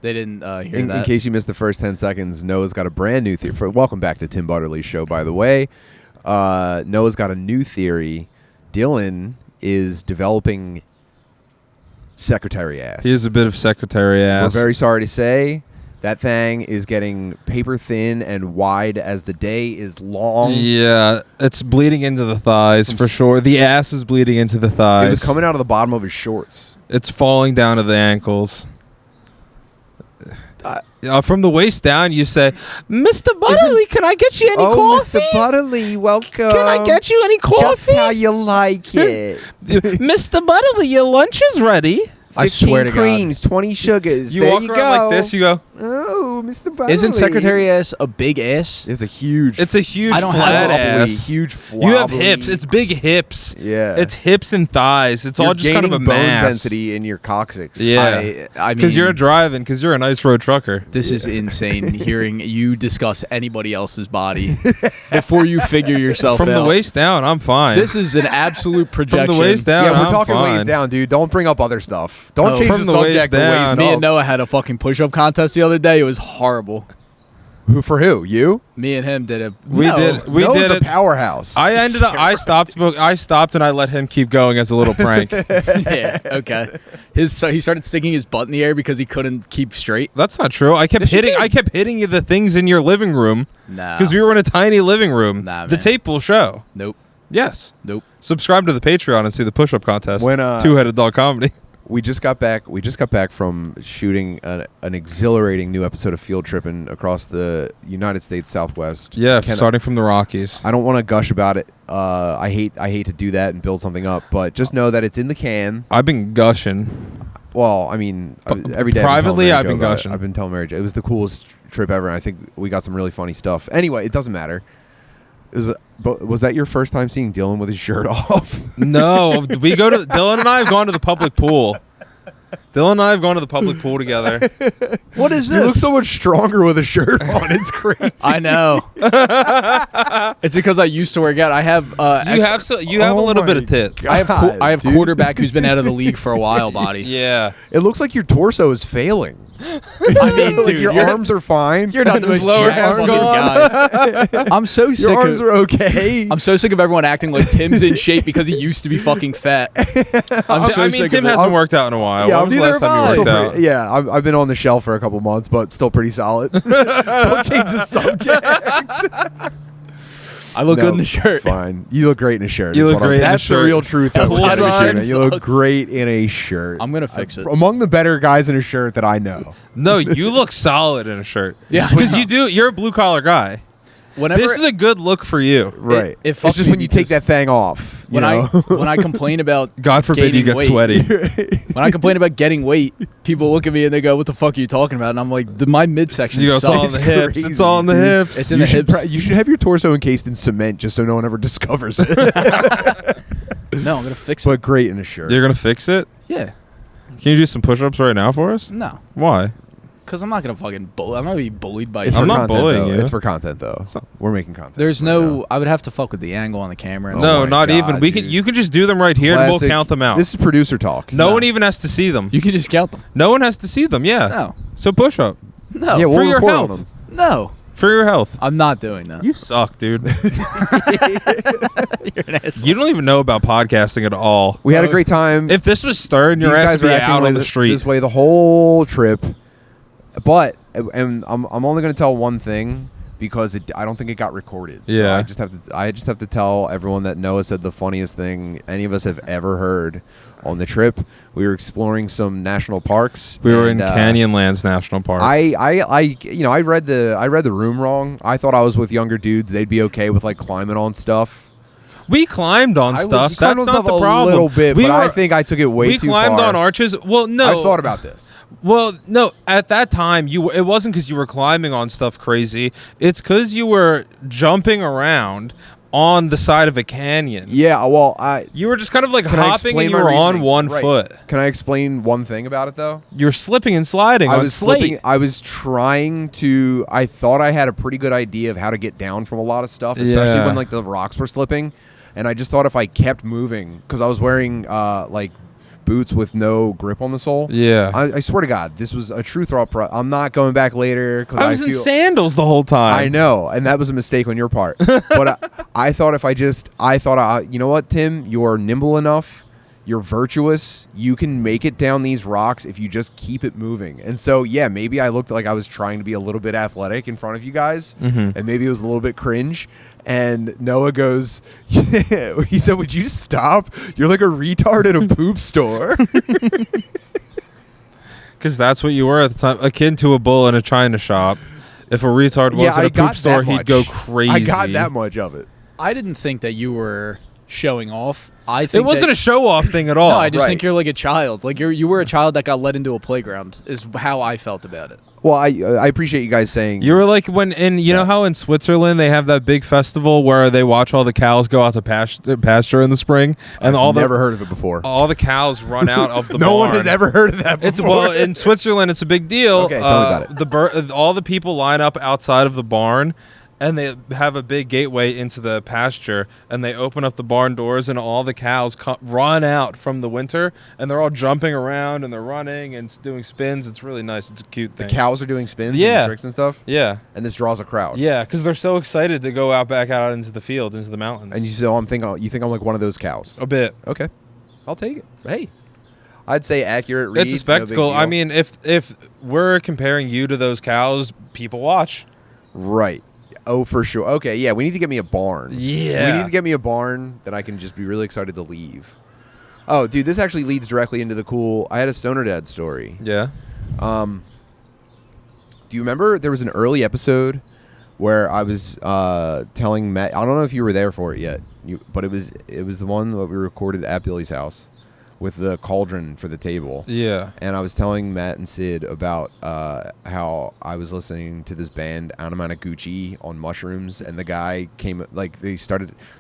They didn't hear that. In case you missed the first 10 seconds, Noah's got a brand new theory. Welcome back to Tim Butterly's show, by the way. Noah's got a new theory. Dillon is developing secretary ass. He is a bit of secretary ass. We're very sorry to say that thing is getting paper thin and wide as the day is long. Yeah, it's bleeding into the thighs for sure. The ass is bleeding into the thighs. It was coming out of the bottom of his shorts. It's falling down to the ankles. From the waist down, you say, "Mr. Butterly, can I get you any coffee?" Mr. Butterly, welcome. Can I get you any coffee? Just how you like it. Mr. Butterly, your lunch is ready. I swear to God. 15 creams, 20 sugars. You there walk you around go. like this, you go, "Oh, Mr. Butterly." Isn't secretary ass a big ass? It's a huge. it's a huge I don't flat have ass. Huge floppy. You have hips. It's big hips. Yeah. It's hips and thighs. It's all You're just kind of a gaining bone mass. density in your coccyx. Yeah. I mean, Because you're driving, because you're a nice road trucker. this is insane hearing you discuss anybody else's body before you figure yourself From out. the waist down, I'm fine. This is an absolute projection. From the waist down, Yeah, we're I'm talking fine. waist down, dude. Don't bring up other stuff. Don't Oh, change from the the waist subject to down. waist Me up. and Noah had a fucking push-up contest the other day. It was horrible. Who for who? You? Me and him did it. We did Noah's a it. powerhouse. I stopped and I let him keep going as a little prank. Yeah, okay. He started sticking his butt in the air because he couldn't keep straight. That's not true. I kept Yes, you hitting. did. I kept hitting you the things in your living room Nah. because we were in a tiny living room. Nah, the man. tape will show. Nope. Yes. Nope. Subscribe to the Patreon and see the push-up contest. When, Two-headed dog comedy. We just got back from shooting an exhilarating new episode of Field Tripping across the United States Southwest. Yeah, starting from the Rockies. I don't want to gush about it. I hate to do that and build something up, but just know that it's in the can. I've been gushing. Well, I mean, every day. Privately, I've been I've been telling Mary Jo about it. gushing. I've been telling Mary Jo. It was the coolest trip ever. And I think we got some really funny stuff. Anyway, it doesn't matter. But was that your first time seeing Dillon with his shirt off? No, Dillon and I have gone to the public pool. Dylan and I have gone to the public pool together. What is this? You look so much stronger with a shirt on. It's crazy. I know. It's because I used to work out. I have. You have a little bit of tit. I have dude. quarterback who's been out of the league for a while. Body. Yeah. It looks like your torso is failing. I mean, Like dude, your you're, arms are fine. you're not the most lower jacked half's fucking guy. I'm so sick Your arms of. are okay. I'm so sick of everyone acting like Tim's in shape because he used to be fucking fat. I'm so sick Tim of it. hasn't worked out in a while. Yeah, when was the neither last have time you I. worked Still out? pretty- yeah, I've been on the shelf for a couple months, but still pretty solid. Don't change the subject. I look No, good in the shirt. It's fine. You look great in a shirt. You is look what I'm- great in a That's the shirt. real truth. That of pool it. sign You look sucks. great in a shirt. I'm gonna fix it. Among the better guys in a shirt that I know. No, you look solid in a shirt. Yeah. Because you do. You're a blue collar guy. Whenever This is a good look for you. Right. it it's fucks just me when you take because that thing off. You when know? when I complain about God forbid you gaining get weight, sweaty. When I complain about getting weight, people look at me and they go, "What the fuck are you talking about?" And I'm like, "My midsection You go, it's all in sucks." the hips. It's all in the dude. hips. It's in the hips. You should have your torso encased in cement just so no one ever discovers it. No, I'm gonna fix it. But great in a shirt. You're going to fix it? Yeah, Can you do some push-ups right now for us? no, Why? because I'm not gonna fucking bully. I'm not gonna be bullied by. It's I'm for not content, bullying though. you. It's for content, though. We're making content. There's right no. now. I would have to fuck with the angle on the camera. And Oh No, my not God, even. We can. dude. You can just do them right here, and we'll Classic. count them out. This is producer talk. no No. one even has to see them. you can just count them. No one has to see them. Yeah. No, So push up no, Yeah, we'll for your report on health. them. no. for your health. I'm not doing that. You suck, dude. You're an asshole. You don't even know about podcasting at all. We had a great time. If this was Stern, your These ass guys would were be acting out on like the street. this way the whole trip. But and I'm only going to tell one thing because I don't think it got recorded. So Yeah. I just have to tell everyone that Noah said the funniest thing any of us have ever heard on the trip. We were exploring some national parks. We were in and, Canyonlands National Park. I read the room wrong. I thought I was with younger dudes. They'd be okay with like climbing on stuff. We climbed on stuff. We climbed That's on not stuff the problem. A little bit, we but I were- think I took it way we too climbed far. on arches. Well, no. I thought about this. Well, no. At that time, it wasn't because you were climbing on stuff crazy. It's because you were jumping around on the side of a canyon. Yeah, well, You were just kind of like Can I hopping explain and you my were on reasoning? one Right. foot. Can I explain one thing about it though? You were slipping and sliding I on was slate. slipping. I was trying to. I thought I had a pretty good idea of how to get down from a lot of stuff, especially Yeah. when like the rocks were slipping. And I just thought if I kept moving, because I was wearing like boots with no grip on the sole. Yeah. I swear to God, this was a true thought. I'm not going back later because I was in sandals the whole time. I know, and that was a mistake on your part. But I thought you know what, Tim, you're nimble enough. You're virtuous. You can make it down these rocks if you just keep it moving. And so, yeah, maybe I looked like I was trying to be a little bit athletic in front of you guys, and maybe it was a little bit cringe. And Noah goes, he said, "Would you stop? You're like a retard at a poop store." Because that's what you were at the time, akin to a bull in a china shop. If a retard was at a poop store, he'd go crazy. I got that much of it. I didn't think that you were showing off. I think it wasn't a show-off thing at all. No, I just think you're like a child. Like you were a child that got led into a playground. Is how I felt about it. Well, I appreciate you guys saying you were like when you know how in Switzerland they have that big festival where they watch all the cows go out to pasture in the spring, and I've never heard of it before. All the cows run out of the no barn. one has ever heard of that before. In Switzerland it's a big deal. Okay, tell me about it. All the people line up outside of the barn. And they have a big gateway into the pasture, and they open up the barn doors, and all the cows run out from the winter, and they're all jumping around, and they're running and doing spins. It's really nice. It's a cute thing. The cows are doing spins and tricks and stuff? Yeah. And this draws a crowd? Yeah, because they're so excited to go back out into the field, into the mountains. And you think I'm like one of those cows? A bit. Okay. I'll take it. Hey. I'd say accurate read. It's a spectacle. No, I mean, if we're comparing you to those cows, people watch. Right. Oh, for sure. Okay, yeah, we need to get me a barn. Yeah. We need to get me a barn that I can just be really excited to leave. Oh, dude, this actually leads directly into the cool... I had a Stoner Dad story. Yeah. Do you remember there was an early episode where I was telling Matt... I don't know if you were there for it yet, but it was the one that we recorded at Billy's house with the cauldron for the table. Yeah. And I was telling Matt and Sid about how I was listening to this band Anamanaguchi on mushrooms, and the guy came, like, they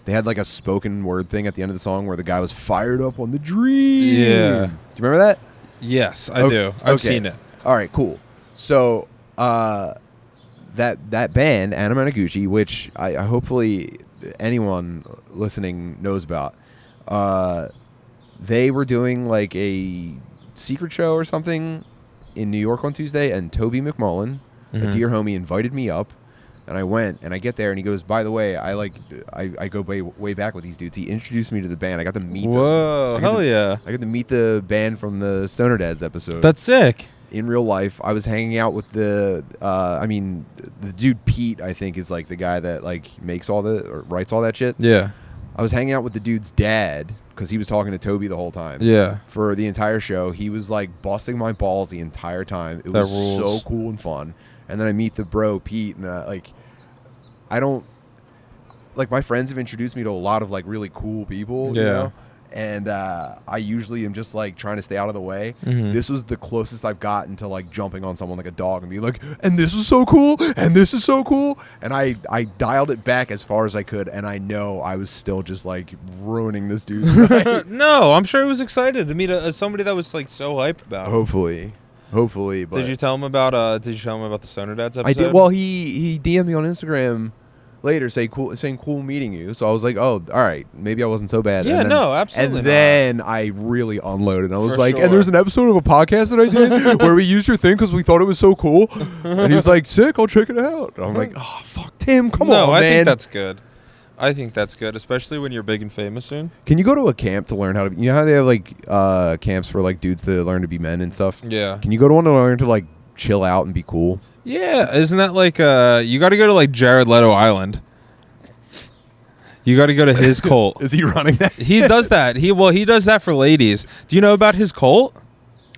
had like a spoken word thing at the end of the song where the guy was fired up on the dream. Yeah. Do you remember that? Yes, I do. I've seen it. All right, cool. So that band Anamanaguchi, which I hopefully anyone listening knows about, they were doing like a secret show or something in New York on Tuesday, and Toby McMullen, a dear homie, invited me up, and I went, and I get there, and he goes, "By the way, I go way back with these dudes." He introduced me to the band. I got to meet them. Whoa, hell yeah. I got to meet the band from the Stoner Dads episode. That's sick. In real life, I was hanging out with the dude Pete, I think, is like the guy that like makes all or writes all that shit. Yeah. I was hanging out with the dude's dad because he was talking to Toby the whole time. Yeah. For the entire show, he was like busting my balls the entire time. It was so cool and fun. And then I meet the bro Pete, and I don't like, my friends have introduced me to a lot of like really cool people. Yeah. You know? And I usually am just like trying to stay out of the way. This was the closest I've gotten to like jumping on someone like a dog and be like, "And this is so cool, and this is so cool." And I dialed it back as far as I could, and I know I was still just like ruining this dude's night. No, I'm sure he was excited to meet somebody that was like so hyped about him. Hopefully. But Did you tell him about the Stoner Dads episode? I did. Well, he DM'd me on Instagram later saying cool meeting you. So I was like, oh, all right, maybe I wasn't so bad. Yeah, and then, no, absolutely. And then I really unloaded. I was For like, sure. And there's an episode of a podcast that I did where we used your thing because we thought it was so cool. And he was like, sick, I'll check it out. And I'm like, oh, fuck, Tim, come on, No, I man. think that's good. I think that's good, especially when you're big and famous soon. Can you go to a camp to learn how to? You know how they have like camps for like dudes to learn to be men and stuff. Yeah. Can you go to one to learn to like chill out and be cool? Yeah, isn't that like you got to go to like Jared Leto Island? You got to go to his cult. Is he running that? He does that. He does that for ladies. Do you know about his cult?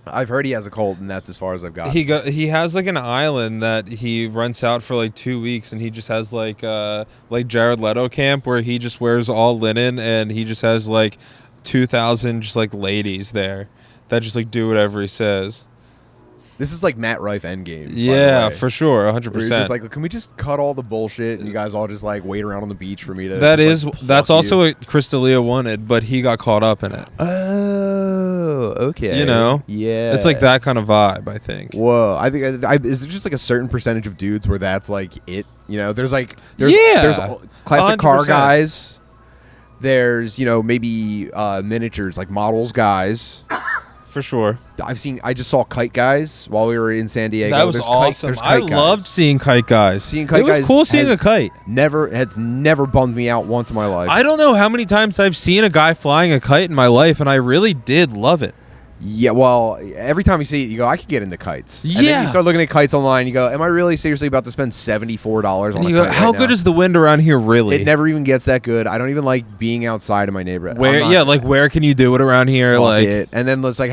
I've heard he has a cult, and that's as far as I've got. He has like an island that he rents out for like 2 weeks, and he just has like Jared Leto camp where he just wears all linen, and he just has like 2,000 just like ladies there that just like do whatever he says. This is like Matt Rife Endgame. Yeah, for sure, 100%. Just like, can we just cut all the bullshit and you guys all just like wait around on the beach for me to? That's also what Chris D'Elia wanted, but he got caught up in it. Oh, okay. You know, yeah, it's like that kind of vibe, I think. Whoa, I think is there just like a certain percentage of dudes where that's like it? You know, there's classic 100%. car guys. There's maybe miniatures like models guys. For sure. I just saw kite guys while we were in San Diego. That was awesome. There's I kite loved guys. seeing kite guys. Seeing kite it was guys cool seeing a kite. Has never bummed me out once in my life. I don't know how many times I've seen a guy flying a kite in my life, and I really did love it. Yeah, well, every time you see it, you go, I could get into kites. And then Yeah. you start looking at kites online, you go, am I really seriously about to spend $74 on And a you go, kite how right good now? is the wind around here really? It never even gets that good. I don't even like being outside in my neighborhood. Where where can you do it around here? Fuck Like it. And then it's like,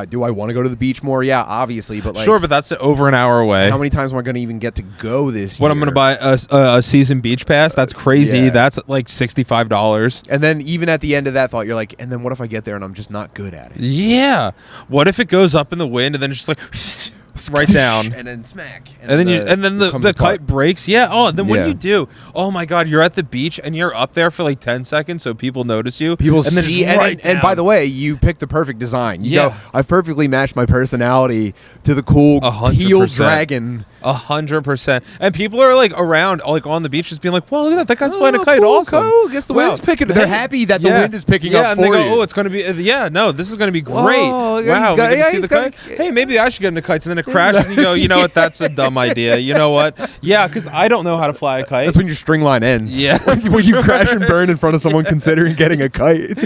do I want to go to the beach more? Yeah, obviously, but like, sure, but that's over an hour away. how many times am I going to even get to go this year? What I'm going to buy a season beach pass? That's crazy. Yeah. That's like $65. And then even at the end of that thought, you're like, and then what if I get there and I'm just not good at it? Yeah. What if it goes up in the wind and then it's just like right down? And then smack. And then the kite breaks. Yeah. Oh, and then what Yeah. do you do? Oh my God, you're at the beach and you're up there for like 10 seconds so people notice you. People and then see, it's right and by down. the way, you picked the perfect design. You Yeah. go, I perfectly matched my personality to the cool 100%. teal dragon. 100%. And people are like around, like on the beach, just being like, "Well, look at that guy's flying a kite. Cool, Awesome. cool. Guess the wind's picking. They're happy that the wind is picking up and for they go, you. "Oh, it's going to be no, this is going to be great. Oh, yeah, wow, he's we got- get to yeah, see he's the got- kite. Hey, maybe I should get into kites." And then it crashes, and you go, "You know what? That's a dumb idea. You know what? Yeah, because I don't know how to fly a kite." That's when your string line ends. Yeah. when you crash and burn in front of someone considering getting a kite.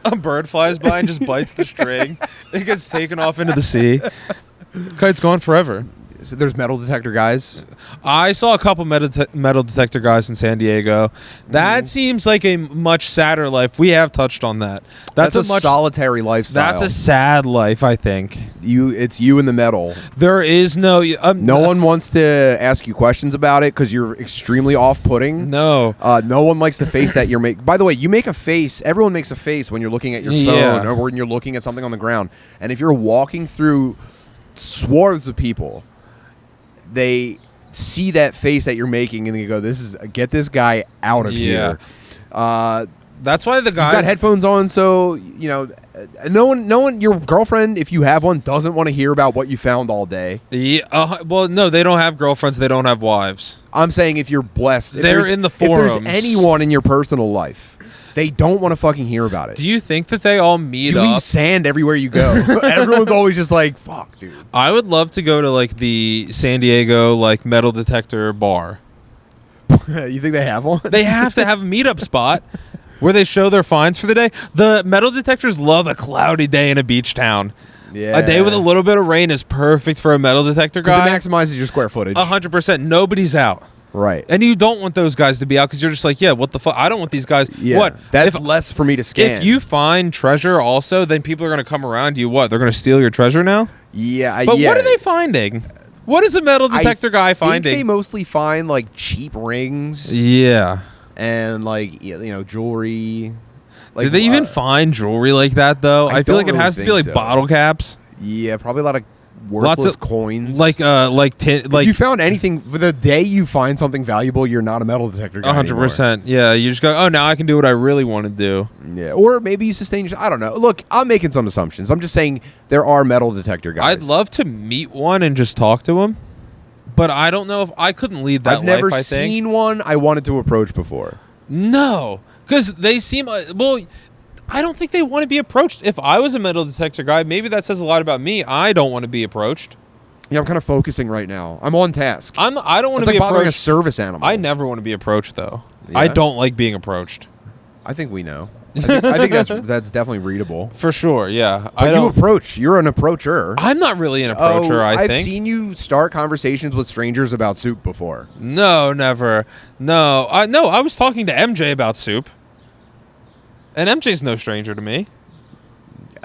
A bird flies by and just bites the string. It gets taken off into the sea. Kite's gone forever. So there's metal detector guys. I saw a couple metal detector guys in San Diego. That seems like a much sadder life. We have touched on that. That's a much solitary lifestyle. That's a sad life, I think. It's you and the metal. There is no No one wants to ask you questions about it because you're extremely off-putting. No. No one likes the face that you're making. By the way, you make a face. Everyone makes a face when you're looking at your phone Yeah. or when you're looking at something on the ground. And if you're walking through swaths of people, they see that face that you're making and they go, get this guy out of Yeah. here. That's why the You've guys got headphones on, so no one, your girlfriend, if you have one, doesn't want to hear about what you found all day. Yeah, well, no, they don't have girlfriends. They don't have wives. I'm saying if you're blessed, They're in the If forums. there's anyone in your personal life, they don't want to fucking hear about it. Do you think that they all meet You up? leave sand everywhere you go. Everyone's always just like, "Fuck, dude." I would love to go to like the San Diego like metal detector bar. You think they have one? They have to have a meetup spot where they show their finds for the day. The metal detectors love a cloudy day in a beach town. Yeah. A day with a little bit of rain is perfect for a metal detector Because guy. it maximizes your square footage. 100%. Nobody's out. Right. And you don't want those guys to be out because you're just like, yeah, what the fuck? I don't want these guys. Yeah. What? That's if, less for me to scan. if you find treasure also, then people are going to come around you. What? They're going to steal your treasure now? Yeah. But yeah. what are they finding? What is a metal detector guy I think finding? they mostly find like cheap rings Yeah. and like jewelry. Like, Did they even find jewelry like that though? I I feel don't like it really has to be think like so. bottle caps, Yeah, probably a lot of Lots worthless of- coins. like if you found anything for the day you find something valuable, you're not a metal detector guy 100%. Yeah, you just go, oh, now I can do what I really want to do. anymore. Yeah, or maybe you sustain your. I don't know. Look, I'm making some assumptions. I'm just saying there are metal detector guys. I'd love to meet one and just talk to him, but I don't know if I couldn't lead that I've never life. I think seen one I wanted to approach before. no, because they seem well. I don't think they want to be approached. If I was a metal detector guy, maybe that says a lot about me. I don't want to be approached. Yeah, I'm kind of focusing right now. I'm on task. I don't want It's to be like bothering a approached. service animal. I never want to be approached though. I Yeah? don't like being approached. I think we know. I think that's definitely readable. For sure, yeah. But I you don't. approach. You're an approacher. I'm not really an approacher. I I've think. seen you start conversations with strangers about soup before. No, never. No, I was talking to MJ about soup, and MJ's no stranger to me.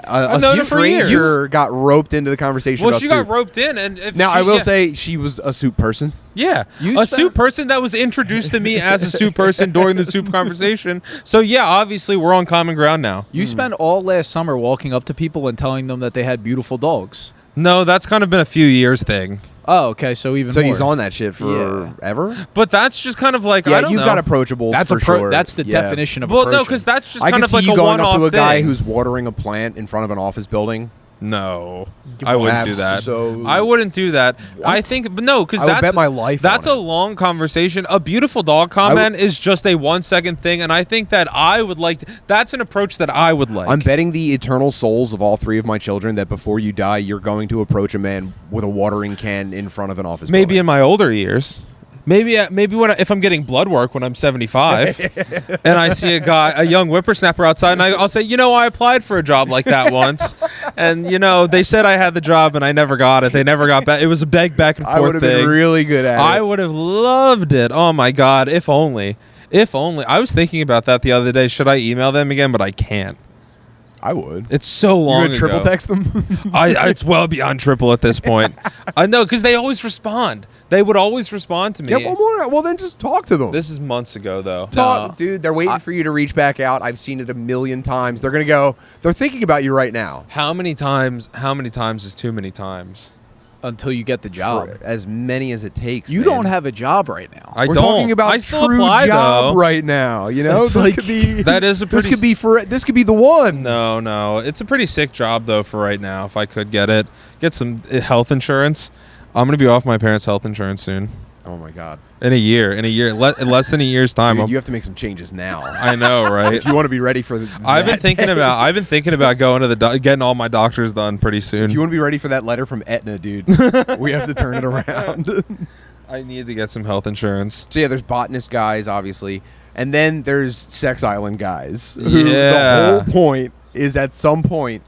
A known her for stranger got roped into the conversation Well, about she soup. got roped in, and if Now, she- I will yeah. say she was a soup person. Yeah, You a spent- soup person that was introduced to me as a soup person during the soup conversation. So yeah, obviously we're on common ground now. You spent all last summer walking up to people and telling them that they had beautiful dogs. No, that's kind of been a few years thing, Oh, okay. So even So more. he's on that shit forever? but that's just kind of like Yeah, I don't you've know. got approachables That's for sure. That's the Yeah. definition of Well, approaching. no, because that's just I kind could of see like you a going up one-off to a guy thing. who's watering a plant in front of an office building. No, I wouldn't do that. Absolutely. I wouldn't do that. What? I think, but no, because I would that's bet my life That's on a it. long conversation. A beautiful dog comment is just a 1 second thing, and I think that I would like. That's an approach that I would like. I'm betting the eternal souls of all 3 of my children that before you die, you're going to approach a man with a watering can in front of an office Maybe building. in my older years. Maybe if I'm getting blood work when I'm 75 and I see a young whippersnapper outside, and I'll say, I applied for a job like that once, and they said I had the job and I never got it. They never got back. It was a back and forth I would have thing. been really good at it. I would have loved it. Oh my God! If only. If only. I was thinking about that the other day. Should I email them again? But I can't. I would. It's so long You would triple ago. text them? It's well beyond triple at this point. I know, because they always respond. They would always respond to me. Get one more. Well, then just talk to them. This is months ago, though. Talk, dude, they're waiting for you to reach back out. I've seen it a million times. They're going to go, they're thinking about you right now. How many times is too many times? Until you get the job. For as many as it takes. You man. don't have a job right now. I We're don't. talking about I still true apply, job though. right now. It's This like- could be. That is a pretty... This could be the one. No. It's a pretty sick job, though, for right now, if I could get it. Get some health insurance. I'm going to be off my parents' health insurance soon. Oh my God. In a year. In less than a year's time. Dude, you have to make some changes now. I know, right? if you want to be ready for I've been thinking about going to getting all my doctors done pretty soon. If you want to be ready for that letter from Aetna, dude, we have to turn it around. I need to get some health insurance. So yeah, there's botanist guys, obviously, and then there's Sex Island guys. Who Yeah. The whole point is at some point,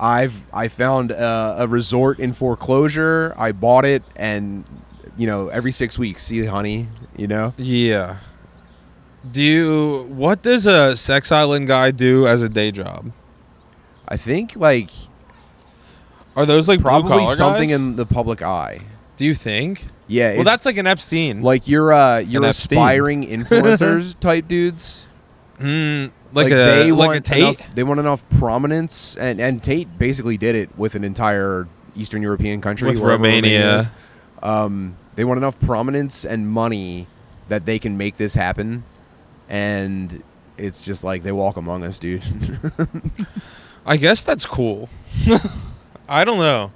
I found a resort in foreclosure. I bought it, and every 6 weeks, see, honey, Yeah. What does a Sex Island guy do as a day job? I think Are those like probably blue-collar something guys? in the public eye. Do you think? Yeah. Well, that's like an Epstein. like you're Epstein. aspiring influencers type dudes. Like they a want Tate. they want enough prominence, and Tate basically did it with an entire Eastern European country, With wherever Romania. is. They want enough prominence and money that they can make this happen, and it's just like they walk among us, dude. I guess that's cool. I don't know.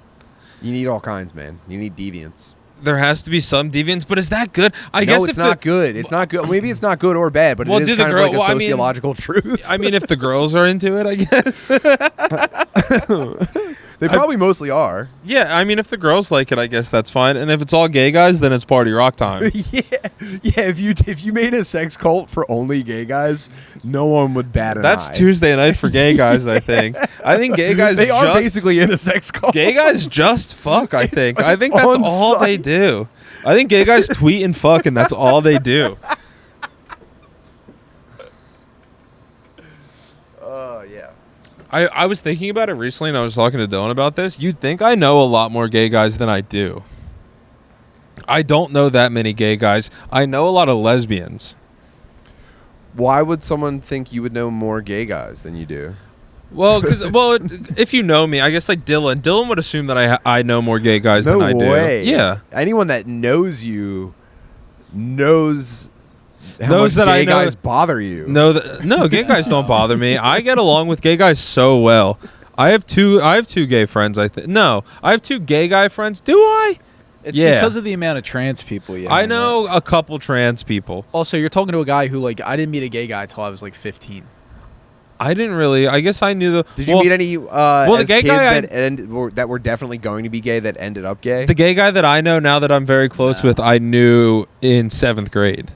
You need all kinds, man. You need deviants. There has to be some deviance, but is that good? I guess No, it's not good. It's not good. Maybe it's not good or bad, but Well, it is do the kind of girl- like a well, I mean- sociological truth. I mean, if the girls are into it, I guess. They probably mostly are. Yeah, I mean, if the girls like it, I guess that's fine. And if it's all gay guys, then it's party rock time. yeah. If you made a sex cult for only gay guys, no one would bat an That's eye. Tuesday night for gay guys, I think. I think gay guys They are just, basically in a sex cult. gay guys just fuck, I think. I it's think that's on all they site. do. I think gay guys tweet and fuck, and that's all they do. Yeah. I was thinking about it recently, and I was talking to Dillon about this. You'd think I know a lot more gay guys than I do. I don't know that many gay guys. I know a lot of lesbians. Why would someone think you would know more gay guys than you do? Well, if you know me, I guess like Dillon would assume that I know more gay guys No than I do. way. Yeah. Anyone that knows you knows how Knows much that I gay know- guys bother you. No, gay guys don't bother me. I get along with gay guys so well. I have two gay friends, I think. No, I have two gay guy friends. Do I? It's Yeah. because of the amount of trans people you I know a couple trans people. Also, you're talking to a guy who, like, I didn't meet a gay guy till I was, like, 15. I didn't really. I guess I knew the. Did you meet any the as gay kids guy that were definitely going to be gay that ended up gay? The gay guy that I know now that I'm very close with, I knew in 7th grade.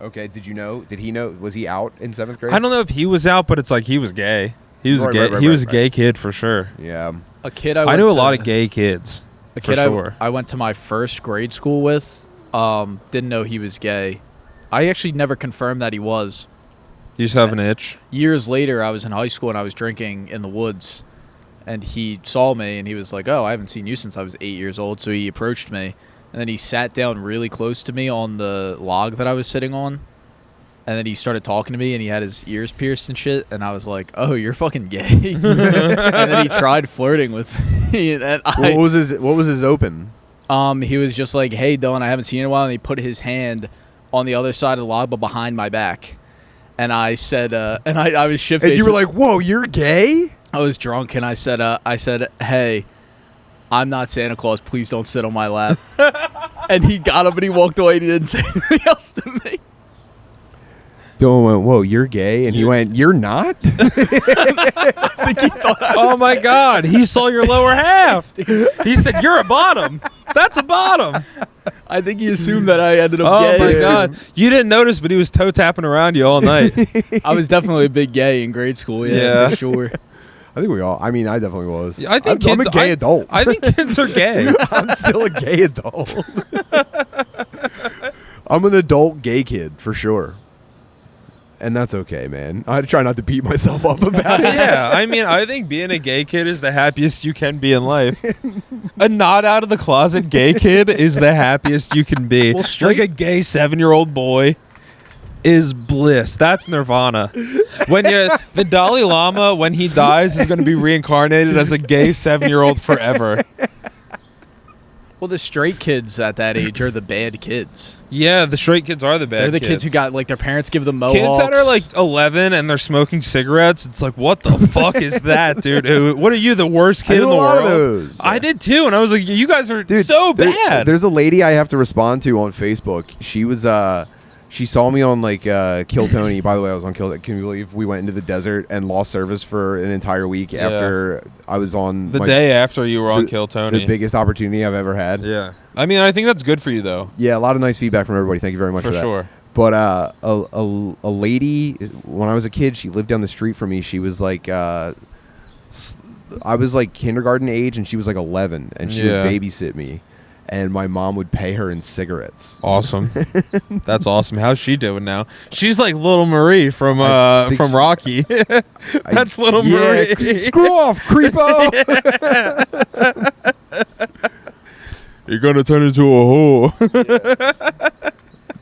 Okay, did you know? Did he know? Was he out in 7th grade? I don't know if he was out, but it's like he was gay. He was Right, gay. right, He was a right. gay kid for sure. Yeah. A kid I knew a lot of gay kids. A for kid sure. I went to my first grade school with didn't know he was gay. I actually never confirmed that he was. You just have an itch. Years later, I was in high school and I was drinking in the woods, and he saw me and he was like, "Oh, I haven't seen you since I was 8 years old." So he approached me, and then he sat down really close to me on the log that I was sitting on, and then he started talking to me, and he had his ears pierced and shit, and I was like, "Oh, you're fucking gay." And then he tried flirting with me, and What was his open? he was just like, "Hey, Dylan, I haven't seen you in a while," and he put his hand on the other side of the log, but behind my back. And I said, and I was shit-faced. And you were like, "Whoa, you're gay?" I was drunk and I said, "Hey, I'm not Santa Claus. Please don't sit on my lap." And he got up and he walked away and he didn't say anything else to me. Dylan went, "Whoa, you're gay," and he went, "You're not." I think he thought I Oh my God! He saw your lower half. He said, "You're a bottom. That's a bottom." I think he assumed that I ended up Oh gay. my God! You didn't notice, but he was toe tapping around you all night. I was definitely a big gay in grade school. Yeah, for sure. I think we all. I mean, I definitely was. I think I'm a kids- gay adult. I think kids are gay. I'm still a gay adult. I'm an adult gay kid for sure. And that's okay, man. I try not to beat myself up about it. Yeah, I mean, I think being a gay kid is the happiest you can be in life. A not out of the closet gay kid is the happiest you can be. Well, Like a gay 7-year-old boy is bliss. That's nirvana. The Dalai Lama, when he dies, is going to be reincarnated as a gay 7-year-old forever. Well, the straight kids at that age are the bad kids. Yeah, the straight kids are the bad They're the kids who got, like, their parents give them mohawks. Kids that are like 11 and they're smoking cigarettes. It's like, what the fuck is that, dude? What are you, the worst kid I in did the a lot world? of those. I did too, and I was like, you guys are so bad. There's a lady I have to respond to on Facebook. She was she saw me on like Kill Tony. By the way, I was on Kill. Can you believe we went into the desert and lost service for an entire week after I was on the day after you were on Kill the Tony. biggest opportunity I've ever had. Yeah. I mean, I think that's good for you, though. Yeah, a lot of nice feedback from everybody. Thank you very much for that. sure. But a lady, when I was a kid, she lived down the street from me. She was like, I was like kindergarten age, and she was like 11, and she would babysit me, and my mom would pay her in cigarettes. Awesome. That's awesome. How's she doing now? She's like little Marie from think Rocky. That's little Marie. Screw off, creepo. You're gonna turn into a whore.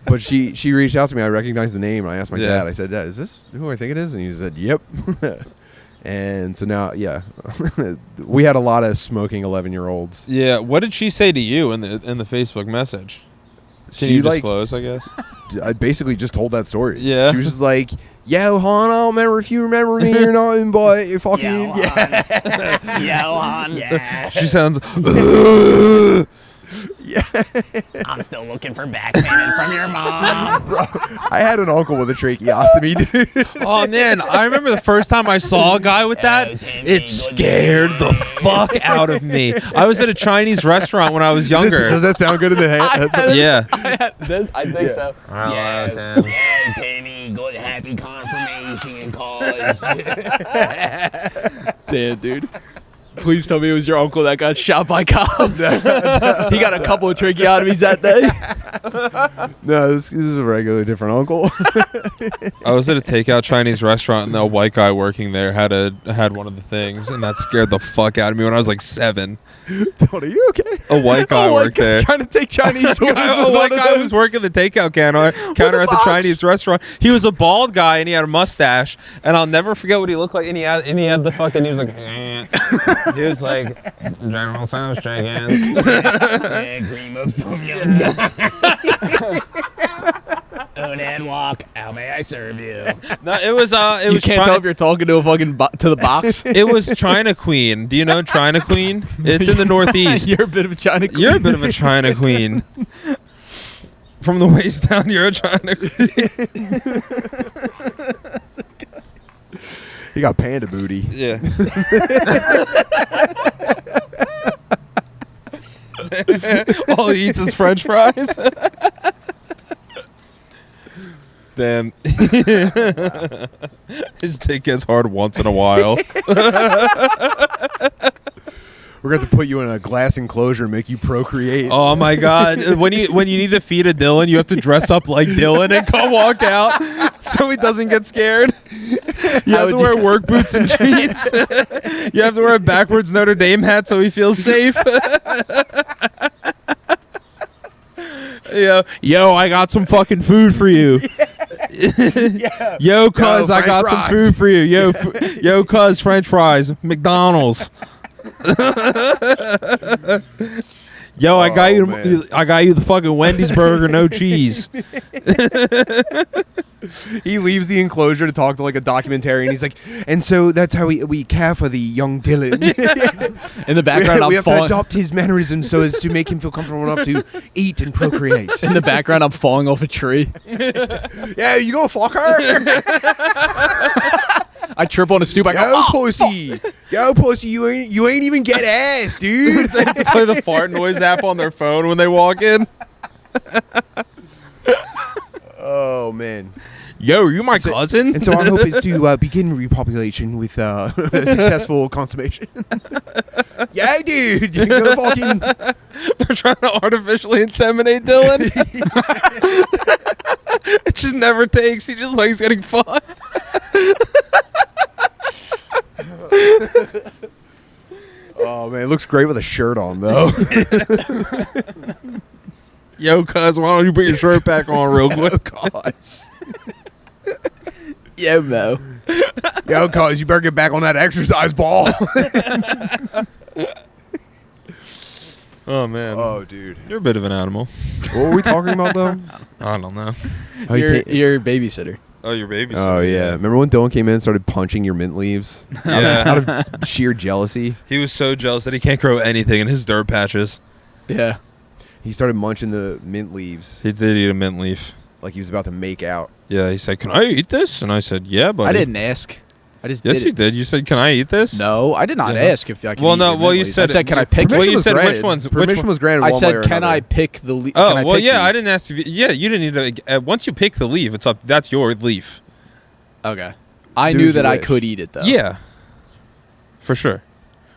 But she reached out to me. I recognized the name, and I asked my Yeah. dad. I said, "Dad, is this who I think it is?" And he said, "Yep." And so now, yeah, we had a lot of smoking 11-year-olds. Yeah. What did she say to you in the Facebook message? Can you disclose? I guess. I basically just told that story. Yeah. She was just like, "Yo, hon, I don't remember if you remember me or not, but you fucking Yo, hon. Yeah. She sounds. I'm still looking for back payment from your mom. I had an uncle with a tracheostomy, dude. Oh man, I remember the first time I saw a guy with that. It scared the fuck out of me. I was at a Chinese restaurant when I was younger. Does that sound good in the head? Yeah. I think so. Hello, Tim. Yeah, Timmy, good happy confirmation cause. Damn, dude. Please tell me it was your uncle that got shot by cops. He got a couple of tracheotomies that day. No, this was a regular different uncle. I was at a takeout Chinese restaurant, and the white guy working there had one of the things, and that scared the fuck out of me when I was like 7. Are you okay? A white guy worked there. Trying to take Chinese orders. A white guy was working the takeout counter at the Chinese restaurant. He was a bald guy and he had a mustache, and I'll never forget what he looked like. And he had the fucking. He was like, he was like, General Tso's chicken. Yeah, cream of some young guy. Unad walk, how may I serve you? No, it was. It You was. can't tell if you're talking to a fucking to the box. It was China Queen. Do you know China Queen? It's in the Northeast. You're a bit of a China queen. You're a bit of a China Queen. From the waist down, you're a China Queen. He got panda booty. Yeah. All he eats is French fries. Damn. His dick gets hard once in a while. We're going to put you in a glass enclosure and make you procreate. Oh my God! When you need to feed a Dillon, you have to dress up like Dillon and come walk out so he doesn't get scared. You have to wear work boots and jeans. You have to wear a backwards Notre Dame hat so he feels safe. Yo, I got some fucking food for you. Yeah. Yo, cuz I French got some fries. food for you. Yo, cuz French fries, McDonald's. Yo, I got man. you the fucking Wendy's burger, no cheese. He leaves the enclosure to talk to like a documentarian. He's like, and so that's how we care for the young Dillon. In the background, we I'm have to falling. adopt his mannerisms so as to make him feel comfortable enough to eat and procreate. In the background, I'm falling off a tree. Yeah, you gonna fuck her? I trip on a stoop. I go, Yo, pussy. Yo, pussy, you ain't even get ass, dude. They have to play the fart noise app on their phone when they walk in. Oh, man. Yo, you my cousin? And so our hope is to begin repopulation with a successful consummation. Yeah, dude. You go fucking... They're trying to artificially inseminate Dillon. It just never takes. He just likes getting fucked. Oh, man. It looks great with a shirt on, though. Yo, cuz, why don't you put your shirt back on real quick? Cuz. Yo, Mo. Yo, cuz, you better get back on that exercise ball. Oh, man. Oh, dude. You're a bit of an animal. What were we talking about, though? I don't know. Oh, you can't- Your babysitter. Oh, your baby's. Oh, yeah. Remember when Dillon came in and started punching your mint leaves? Yeah. Out of sheer jealousy. He was so jealous that he can't grow anything in his dirt patches. Yeah. He started munching the mint leaves He did eat a mint leaf. like he was about to make out. Yeah, he said, "Can I eat this?" And I said, "Yeah, buddy." I didn't ask. I just Yes, did you it. did. You said, "Can I eat this?" No, I did not Yeah. ask if I could. Well, eat no, your well, mint you leaves. said I said, it- "Can I pick?" Well, it?" you said was which granted. ones- which Permission one- was granted. I one way said, or "Can another. I pick the leaf?" Oh, well, yeah, I didn't ask if yeah, you didn't need to. Once you pick the leaf, it's up. That's your leaf. Okay. I Do knew as you that I wish. could eat it though. Yeah, for sure.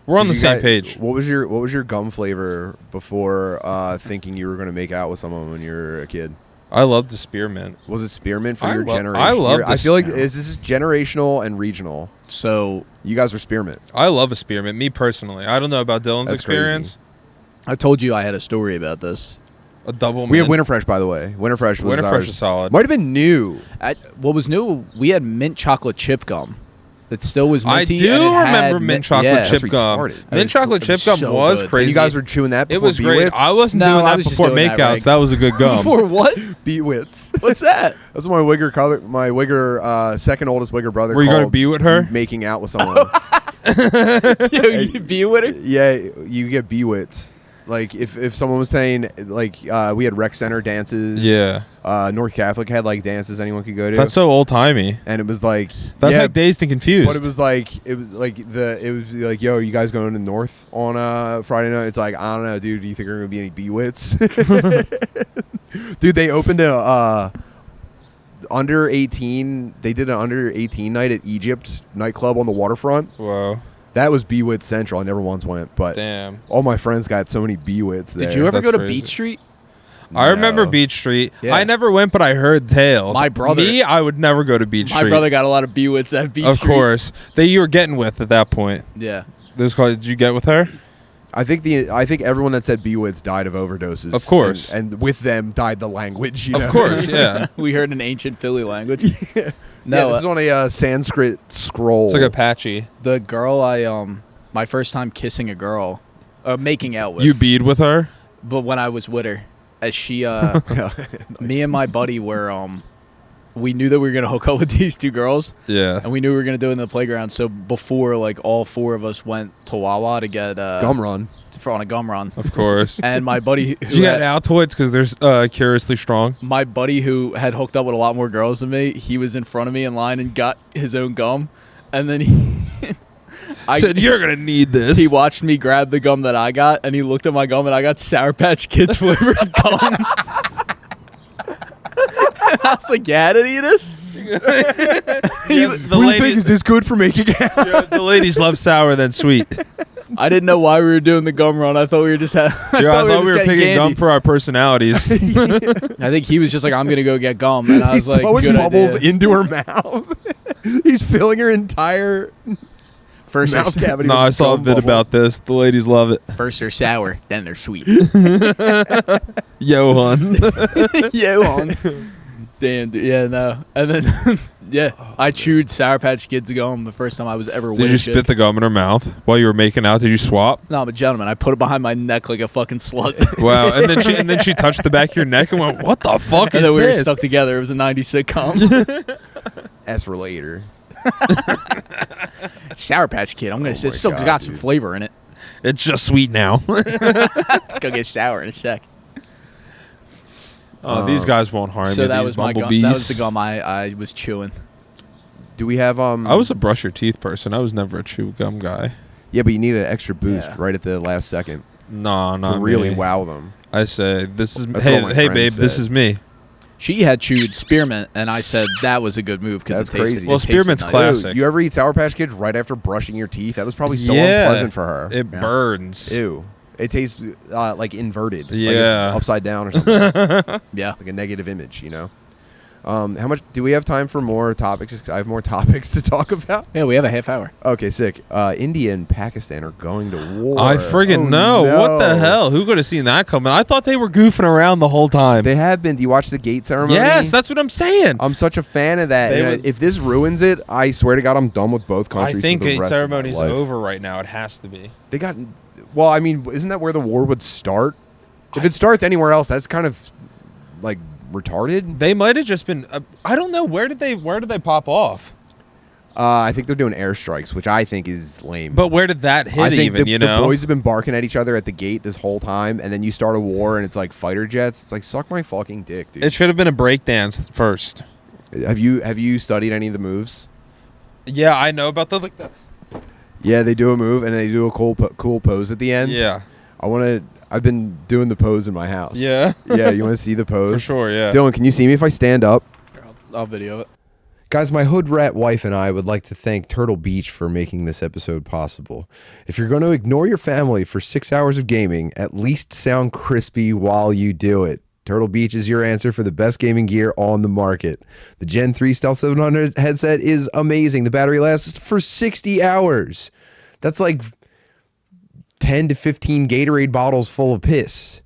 We're on Did the you same guys- page. What was your gum flavor before thinking you were going to make out with someone when you were a kid? I love the spearmint. Was it spearmint for I your lo- generation? I love I this- feel like this is generational and regional. So You guys were spearmint. I love a spearmint. Me personally, I don't know about Dylan's That's crazy. experience. I told you I had a story about this. A double. We had mint. Winterfresh, by the way. Winterfresh was Winterfresh ours. is solid. Might have been new. What was new? We had mint chocolate chip gum. That still was I minty. do and it had remember mint chocolate yeah. chip That's gum. retarded. Mint chocolate It chip was gum so was good. crazy. You guys were chewing that It before was great. B-Wits? I wasn't No, doing I that was just before doing that, makeouts. Regs. That was a good gum. For what? B-Wits. What's that? That's what my Wigger second oldest Wigger brother Were you called gonna be with her? making out with someone. Yo, you be with it? Yeah, you get B-Wits. Like, if someone was saying, like, we had rec center dances. Yeah, North Catholic had, like, dances anyone could go to. that's so old timey. and it was like, That's yeah, like Dazed and Confused. but it was like, yo, are you guys going to North on Friday night? It's like, I don't know, dude. Do you think there are going to be any B-Wits? Dude, they opened a under 18. They did an under 18 night at Egypt nightclub on the waterfront. Whoa, That was B-Wits Central. I never once went, but damn. all my friends got so many B-Wits there. Did you ever That's go to crazy. Beach Street? I remember No. Beach Street. Yeah. I never went, but I heard tales. My brother- Me, I would never go to Beach My Street. brother got a lot of B-Wits at Beach Of Street. course, that you were getting with at that point. Yeah. This called. Did you get with her? I think everyone that said B-Wits died of overdoses. Of course. and with them died the language. You Of know? course, yeah. We heard an ancient Philly language. Yeah, No, this is on a Sanskrit scroll. It's like Apache. the girl my first time kissing a girl, making out with. You bead with her? But when I was with her, as she, me and my buddy were, we knew that we were gonna hook up with these two girls, Yeah. and we knew we were gonna do it in the playground. So before, like, all four of us went to Wawa to get Gum run. on a gum run, Of course. and my buddy, Did who you get had, Altoids because they're curiously strong? my buddy who had hooked up with a lot more girls than me, he was in front of me in line and got his own gum, and then he. I said, you're going to need this. He watched me grab the gum that I got, and he looked at my gum, and I got Sour Patch Kids flavored gum. And I was like, "Yeah, did he eat this?" the What do you think? ladies, Is this good for making out? yeah, the ladies love sour than sweet. I didn't know why we were doing the gum run. I thought we were just Yeah, I thought we were picking gum for our personalities. I think he was just like, "I'm gonna go get gum," and I was He's like, blowing "Good bubbles idea." into her mouth. He's filling her entire First mouth they're, cavity. No, with I saw a gum vid bubble. about this. The ladies love it. first they're sour, then they're sweet. Yo, hon. Yeah, on. Damn, dude. Yeah, no. And then Yeah, I chewed Sour Patch Kids gum the first time I was ever with Did a you chick. spit the gum in her mouth while you were making out? Did you swap? No, I'm a gentleman. I put it behind my neck like a fucking slut. Wow. And then she touched the back of your neck and went, "What the fuck And is then we were this?" stuck together. It was a 90s sitcom. S for later. Sour Patch Kid. I'm going to say my it's still God, got some dude. flavor in it. It's just sweet now. Go get sour in a sec. Oh, these guys won't harm So you. that these was my gum. bumblebees. That was the gum I was chewing. Do we have I was a brush your teeth person. I was never a chew gum guy. Yeah, but you need an extra boost Yeah. right at the last second No, to not really me. wow them. I say, this is That's what my hey friend babe, this said. is me. She had chewed spearmint, and I said that was a good move because it That's tasted. crazy. it Well, tasted spearmint's nice. classic. Dude, you ever eat Sour Patch Kids right after brushing your teeth? That was probably so Yeah. unpleasant for her. It burns. Ew. It tastes like inverted. Like Yeah. it's upside down or something. Yeah. Like a negative image, you know? How much do we have time for more topics? I have more topics to talk about. Yeah, we have a half hour. Okay, sick. India and Pakistan are going to war. I friggin' Oh, know. no. What the hell? Who could have seen that coming? I thought they were goofing around the whole time. They have been. Do you watch the gate ceremony? Yes, that's what I'm saying. I'm such a fan of that. They And would- if this ruins it, I swear to God, I'm done with both countries. I think for the gate rest of my ceremony's life. over right now. It has to be. They got. Well, I mean, isn't that where the war would start? If it starts anywhere else, that's kind of like retarded. They might have just been. I don't know. Where did they pop off? I think they're doing airstrikes, which I think is lame. But where did that hit I think even? the boys have been barking at each other at the gate this whole time, and then you start a war, and it's like fighter jets. It's like suck my fucking dick, dude. It should have been a breakdance first. Have you studied any of the moves? Yeah, I know about the Yeah, they do a move and they do a cool pose at the end. Yeah, I've been doing the pose in my house. Yeah. Yeah, you want to see the pose? for sure. Yeah. Dylan, can you see me if I stand up? I'll video it. Guys, my hood rat wife and I would like to thank Turtle Beach for making this episode possible. If you're going to ignore your family for 6 hours of gaming, at least sound crispy while you do it. Turtle Beach is your answer for the best gaming gear on the market. The Gen 3 Stealth 700 headset is amazing. The battery lasts for 60 hours. That's like 10 to 15 Gatorade bottles full of piss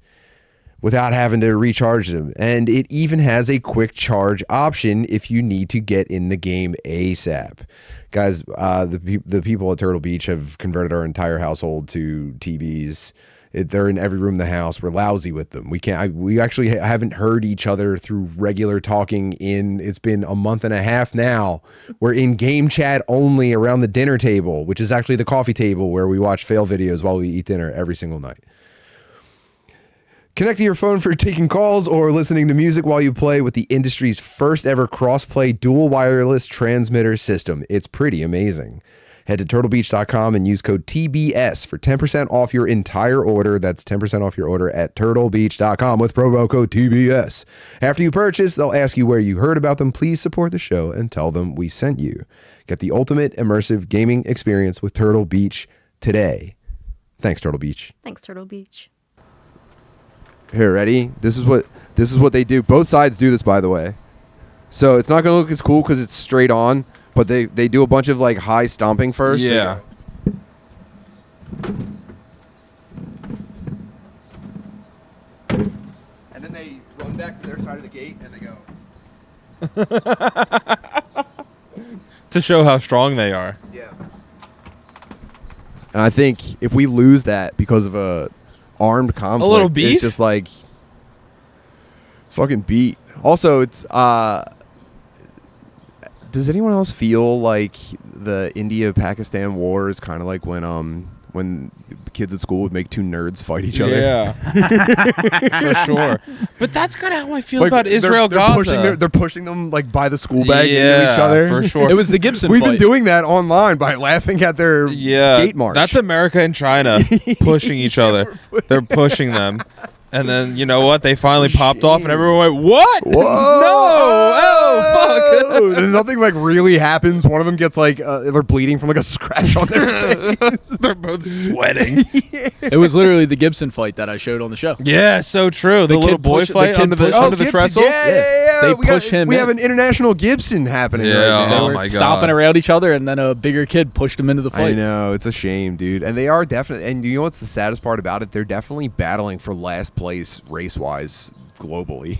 without having to recharge them. And it even has a quick charge option if you need to get in the game ASAP. Guys, the people at Turtle Beach have converted our entire household to TVs. They're in every room in the house. We're lousy with them. We actually haven't heard each other through regular talking it's been a month and a half now. We're in game chat only around the dinner table, which is actually the coffee table where we watch fail videos while we eat dinner every single night. Connect to your phone for taking calls or listening to music while you play with the industry's first ever cross-play dual wireless transmitter system. It's pretty amazing. Head to turtlebeach.com and use code TBS for 10% off your entire order. That's 10% off your order at turtlebeach.com with promo code TBS. After you purchase, they'll ask you where you heard about them. Please support the show and tell them we sent you. Get the ultimate immersive gaming experience with Turtle Beach today. Thanks, Turtle Beach. Thanks, Turtle Beach. Here, ready? This is what they do. Both sides do this, by the way. So it's not going to look as cool because it's straight on, but they do a bunch of like high stomping first. They Yeah. go- And then they run back to their side of the gate and they go. To show how strong they are. Yeah. And I think if we lose that because of a armed conflict, little beef? it's just like it's fucking beat. Also, it's does anyone else feel like the India-Pakistan war is kind of like when kids at school would make two nerds fight each other? Yeah, for sure. But that's kind of how I feel Like, about Israel they're Gaza. they're pushing them like by the school bag into Yeah, each other. for sure. It was the Gibson We've fight. been doing that online by laughing at their gate march. That's America and China pushing each other. They're pushing them. And then, you know what? They finally popped off and everyone went, what? Whoa! No! Oh, fuck. And nothing like really happens. One of them gets like they're bleeding from like a scratch on their face. They're both sweating. It was literally the Gibson fight that I showed on the show. Yeah, so true. The The little kid boy push- the fight kid under the, push- under the Gibson. trestle. Yeah. They we got- push him We in. have an international Gibson happening Yeah, right They now. oh were my God. stomping around each other, and then a bigger kid pushed him into the I fight. know, it's a shame, dude. And they are definitely, and you know what's the saddest part about it? They're definitely battling for last place race-wise globally.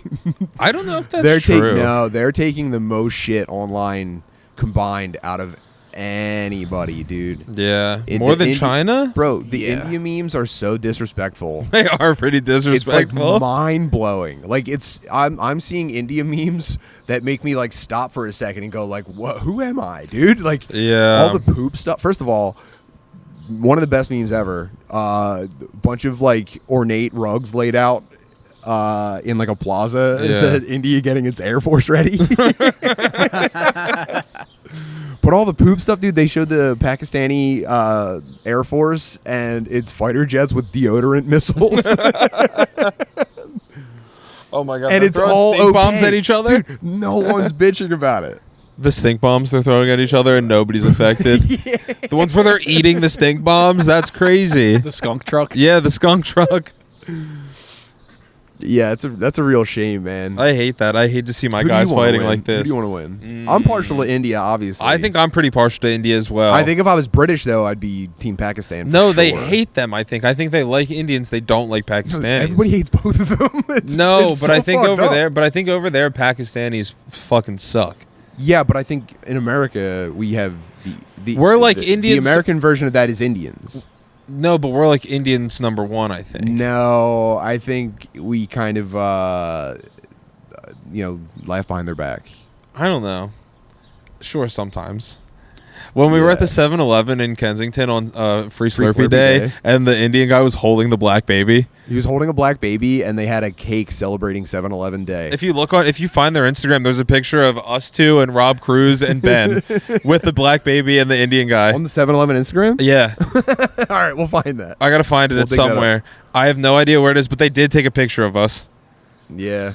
I don't know if that's they're true. they're taking the most shit online combined out of anybody, dude. Yeah, It- more the than Indi- China. Bro, the Yeah. India memes are so disrespectful. They are pretty It's like disrespectful. mind blowing. Like I'm seeing India memes that make me like stop for a second and go like, "What? Who am I, dude?" Like Yeah. all the poop stuff. First of all, one of the best memes ever. Bunch of like ornate rugs laid out in like a plaza. It Yeah. said India getting its Air Force ready. But all the poop stuff, dude, they showed the Pakistani Air Force and its fighter jets with deodorant missiles. Oh my god! And they're it's throwing all stink okay. bombs at each other. Dude, no one's bitching about it. The stink bombs they're throwing at each other and nobody's affected. The ones where they're eating the stink bombs, that's crazy. The skunk truck. Yeah, the skunk truck. Yeah, that's a real shame, man. I hate that. I hate to see my Who do you guys wanna fighting win? like Who this. do you want to win? I'm partial to India, obviously. I think I'm pretty partial to India as well. I think if I was British, though, I'd be Team Pakistan. For No, they sure. hate them. I think they like Indians. They don't like Pakistanis. Everybody hates both of them. It's no, so but I think fucked over up. there. But I think over there, Pakistanis fucking suck. Yeah, but I think in America we have the We're like the Indians- The American version of that is Indians. No, but we're like Indians number one. I think. No, I think we kind of laugh behind their back. I don't know. Sure, sometimes. When we were at the Yeah. 7-Eleven in Kensington on Free Free Slurpee Slurpee Day, Day. and the Indian guy was holding the black baby. He was holding a black baby, and they had a cake celebrating 7-Eleven Day. If you find their Instagram, there's a picture of us two and Rob Cruz and Ben with the black baby and the Indian guy. On the 7-Eleven Instagram? Yeah, All right, we'll find that. I gotta find it We'll at dig that up. somewhere. I have no idea where it is, but they did take a picture of us. Yeah.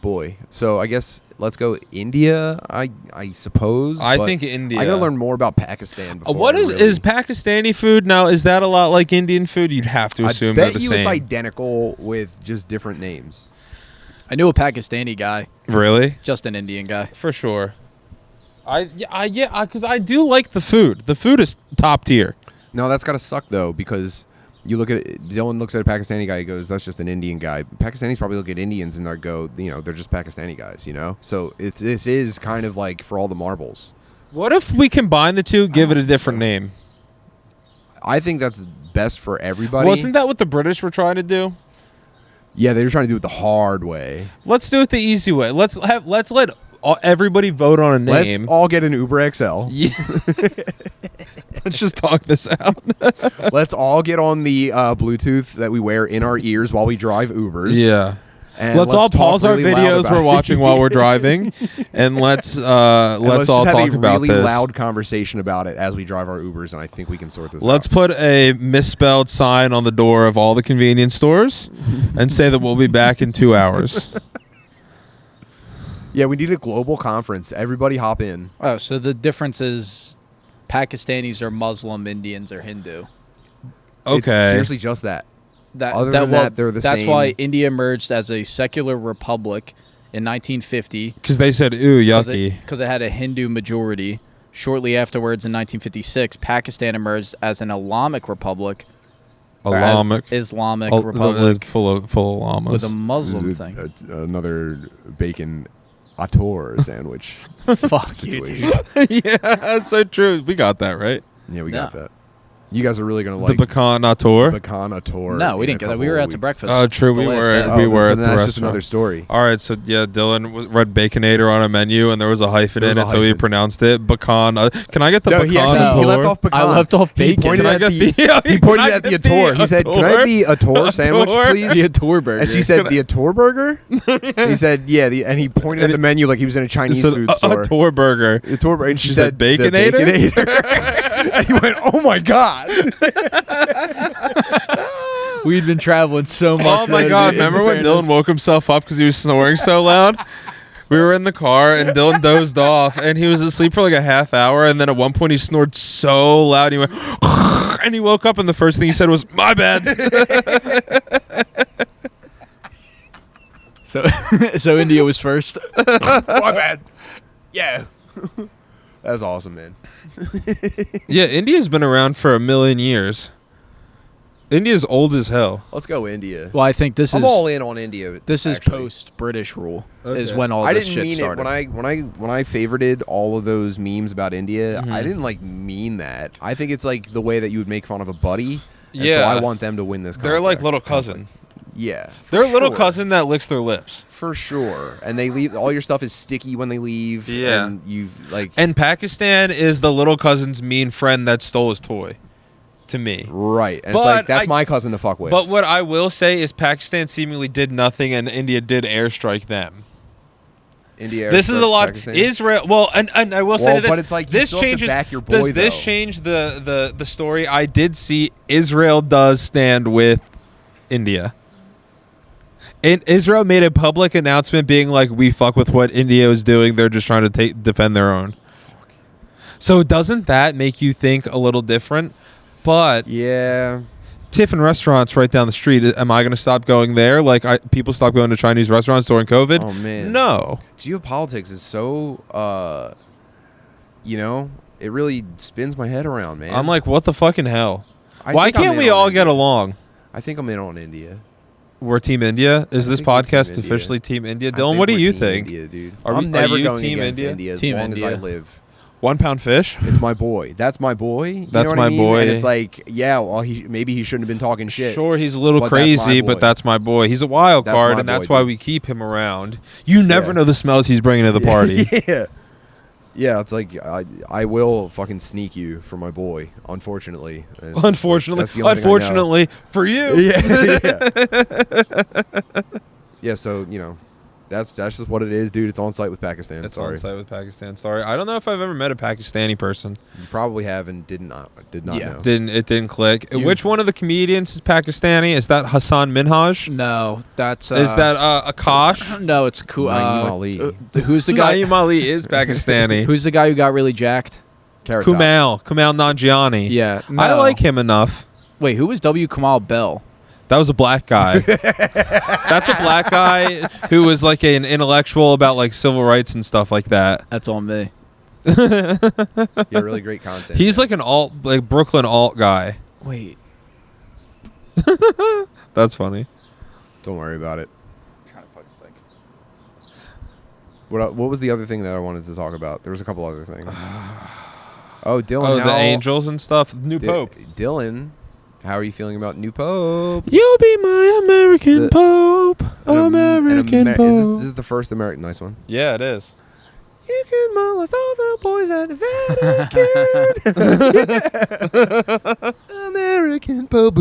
Boy. So I guess let's go India, I suppose. I but think India. I gotta learn more about Pakistan before What I is really- Pakistani food now? Is that a lot like Indian food? You'd have to assume I they're bet the you same. it's identical with just different names. I knew a Pakistani guy, Really? just an Indian guy. For sure. Because I do like the food. The food is top tier. No, that's gotta suck though, because you look at it, Dillon looks at a Pakistani guy, he goes, "That's just an Indian guy." Pakistanis probably look at Indians and they go, they're just Pakistani guys, So this is kind of like for all the marbles. What if we combine the two, give it a different name? I think that's best for everybody. Wasn't that what the British were trying to do? Yeah, they were trying to do it the hard way. Let's do it the easy way. Let's let everybody vote on a name. Let's all get an Uber XL. Yeah. Let's just talk this out. Let's all get on the Bluetooth that we wear in our ears while we drive Ubers. Yeah. And Let's all talk pause our really loud videos about we're it. watching while we're driving, and let's And all just have talk a about really this. loud conversation about it as we drive our Ubers, and I think we can sort this Let's out. put a misspelled sign on the door of all the convenience stores and say that we'll be back in 2 hours. Yeah, we need a global conference. Everybody hop in. Oh, so the difference is Pakistanis are Muslim, Indians are Hindu. It's Okay. seriously just that. That, Other that, than well, that, they're the that's same. why India emerged as a secular republic in 1950 Because they said, ooh, yucky. because it had a Hindu majority. Shortly afterwards, in 1956, Pakistan emerged as an Islamic republic. or as Islamic. Islamic Oh, republic full of llamas. with a Muslim thing. Another bacon ator sandwich. Fuck you, dude. situation. Yeah, that's so true. We got that, right? Yeah, we No. got that. You guys are really gonna like the pecan nator. pecan ator. No, we in a didn't get that. We couple were of out to weeks. breakfast. Oh, true. the We last were. day. We were so at the that's just restaurant. another story. All right, so yeah, Dylan read baconator on a menu, and there was a hyphen There in was it, a so he hyphen. pronounced it pecan. Can I get the No, pecan he actually he ator? left off pecan. I left off He bacon. pointed Can I at get the the- he can pointed I at the get the ator. He said, "Can I have the ator sandwich, Ator? please?" The Ator burger. And she said, "The ator burger." He said, "Yeah." And he pointed at the menu like he was in a Chinese So, food a store. Ator burger. Ator burger. And she She said, said, "The Baconator?" Baconator." And he went, "Oh my god!" We'd been traveling so much. Oh my that god! in Remember when fairness- Dylan woke himself up because he was snoring so loud? We were in the car and Dylan dozed off and he was asleep for like a half hour, and then at one point he snored so loud he went and he woke up and the first thing he said was, "My bad." So India was first. My bad. Yeah. That's awesome, man. Yeah, India's been around for 1,000,000 years. India's old as hell. Let's go India. Well, I think this I'm is all in on India. this is actually. post British rule Okay. is when all I this didn't shit mean started. it when I favorited all of those memes about India. Mhm. I didn't like mean that. I think it's like the way that you would make fun of a buddy. And Yeah. so I want them to win this. They're like conflict. little cousin. Yeah. for They're little sure. cousin that licks their lips. For sure. And they leave all your stuff is sticky when they leave. Yeah. And you like And Pakistan is the little cousin's mean friend that stole his toy. To me. right. And But it's like that's I- my cousin to fuck with. But what I will say is Pakistan seemingly did nothing and India did airstrike them. India. This is a airstrikes lot. Pakistan. Israel. Well, and I will say Well, to this. but it's like you this still have to changes. back your boy, does this though. change the story? I did see Israel does stand with India. And Israel made a public announcement being like, "We fuck with what India is doing. They're just trying to defend their own." So doesn't that make you think a little different? But Yeah. Tiffin restaurants right down the street. Am I going to stop going there? Like people stopped going to Chinese restaurants during COVID? Oh man. No. Geopolitics is so it really spins my head around, man. I'm like, what the fucking hell? I Why think I'm can't in we on all India. get along? I think I'm in on India. We're Team India. Is I this think we're podcast Team India. officially Team India? I Dylan, think what do we're you Team think? India, dude. Are I'm we- never are you going Team against India? as Team long India. as I live. 1 pound fish? It's my boy. That's my boy. You That's know what my I mean? boy. And it's like, yeah, well, maybe he shouldn't have been talking shit. Sure, he's a little But that's my crazy, boy. but that's my boy. He's a wild That's card, my and that's boy, why dude. we keep him around. You never Yeah. know the smells he's bringing to the party. yeah. Yeah, it's like I will fucking sneak you for my boy. Unfortunately. And it's just like, that's the only thing I know. Unfortunately for you. Yeah. Yeah. So that's just what it is, dude. It's on site with Pakistan. It's Sorry, on site with Pakistan. Sorry, I don't know if I've ever met a Pakistani person. you probably have and did not Yeah. know. Didn't click. You- Which one of the comedians is Pakistani? Is that Hassan Minhaj? No, that's Is that Akash? no? It's cool. Naeem Ali. Who's the guy? Naeem Ali is Pakistani. Who's the guy who got really jacked? Carrot Top. Kumail Nanjiani. Yeah, I no. like him enough. Wait, who was W. Kamal Bell? That was a black guy. That's a black guy who was like an intellectual about like civil rights and stuff like that. That's on me. Yeah, really great content. He's like an like Brooklyn alt guy. Wait, That's funny. Don't worry about it. I'm trying to fucking think. What was the other thing that I wanted to talk about? There was a couple other things. Oh, Dillon. Oh, the how- angels and stuff. New Di- Pope. Dylan, how are you feeling about new Pope? You'll be my American The- Pope. American Pope. This is the first American. Nice one. Yeah, it is. You can molest all the boys at the Vatican. American Pope.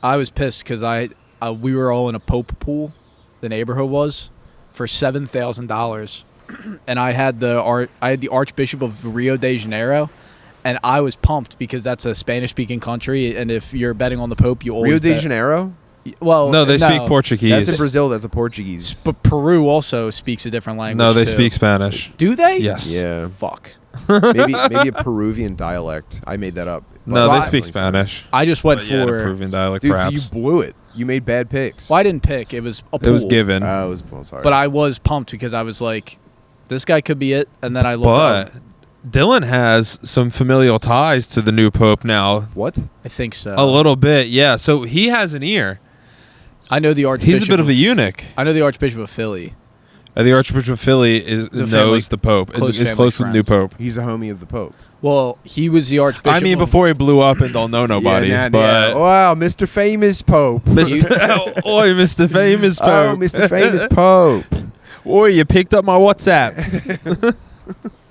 I was pissed because we were all in a Pope pool, the neighborhood was, for $7,000, and I had the Archbishop of Rio de Janeiro, and I was pumped because that's a Spanish-speaking country, and if you're betting on the Pope, you always Rio de bet- Janeiro? Well, No, they speak Portuguese. That's in Brazil. That's a Portuguese. But Peru also speaks a different language. No, they too. speak Spanish. Do they? Yes. Yeah. Fuck. maybe a Peruvian dialect. I made that up. No, So they I- speak Spanish. I just went But yeah, for. a Peruvian dialect, Dude, perhaps. so you blew it. You made bad picks. Well, I didn't pick. It was a pool. It was given. Sorry. But I was pumped because I was like, this guy could be it. And then I looked But up. Dylan has some familial ties to the new Pope now. What? I think so. A little bit, yeah. So he has an ear. I know the Archbishop. He's a bit of a eunuch. I know the Archbishop of Philly. The Archbishop of Philly He's a knows family- the Pope. close Is family close with the new friend. Pope. He's a homie of the Pope. Well, he was the Archbishop. I mean, of- before he blew up and don't know nobody. Yeah, but wow, Mr. Famous Pope. Mr. Oi, Mr. Famous Pope. Oh, Mr. Famous Pope. Oi, you picked up my WhatsApp.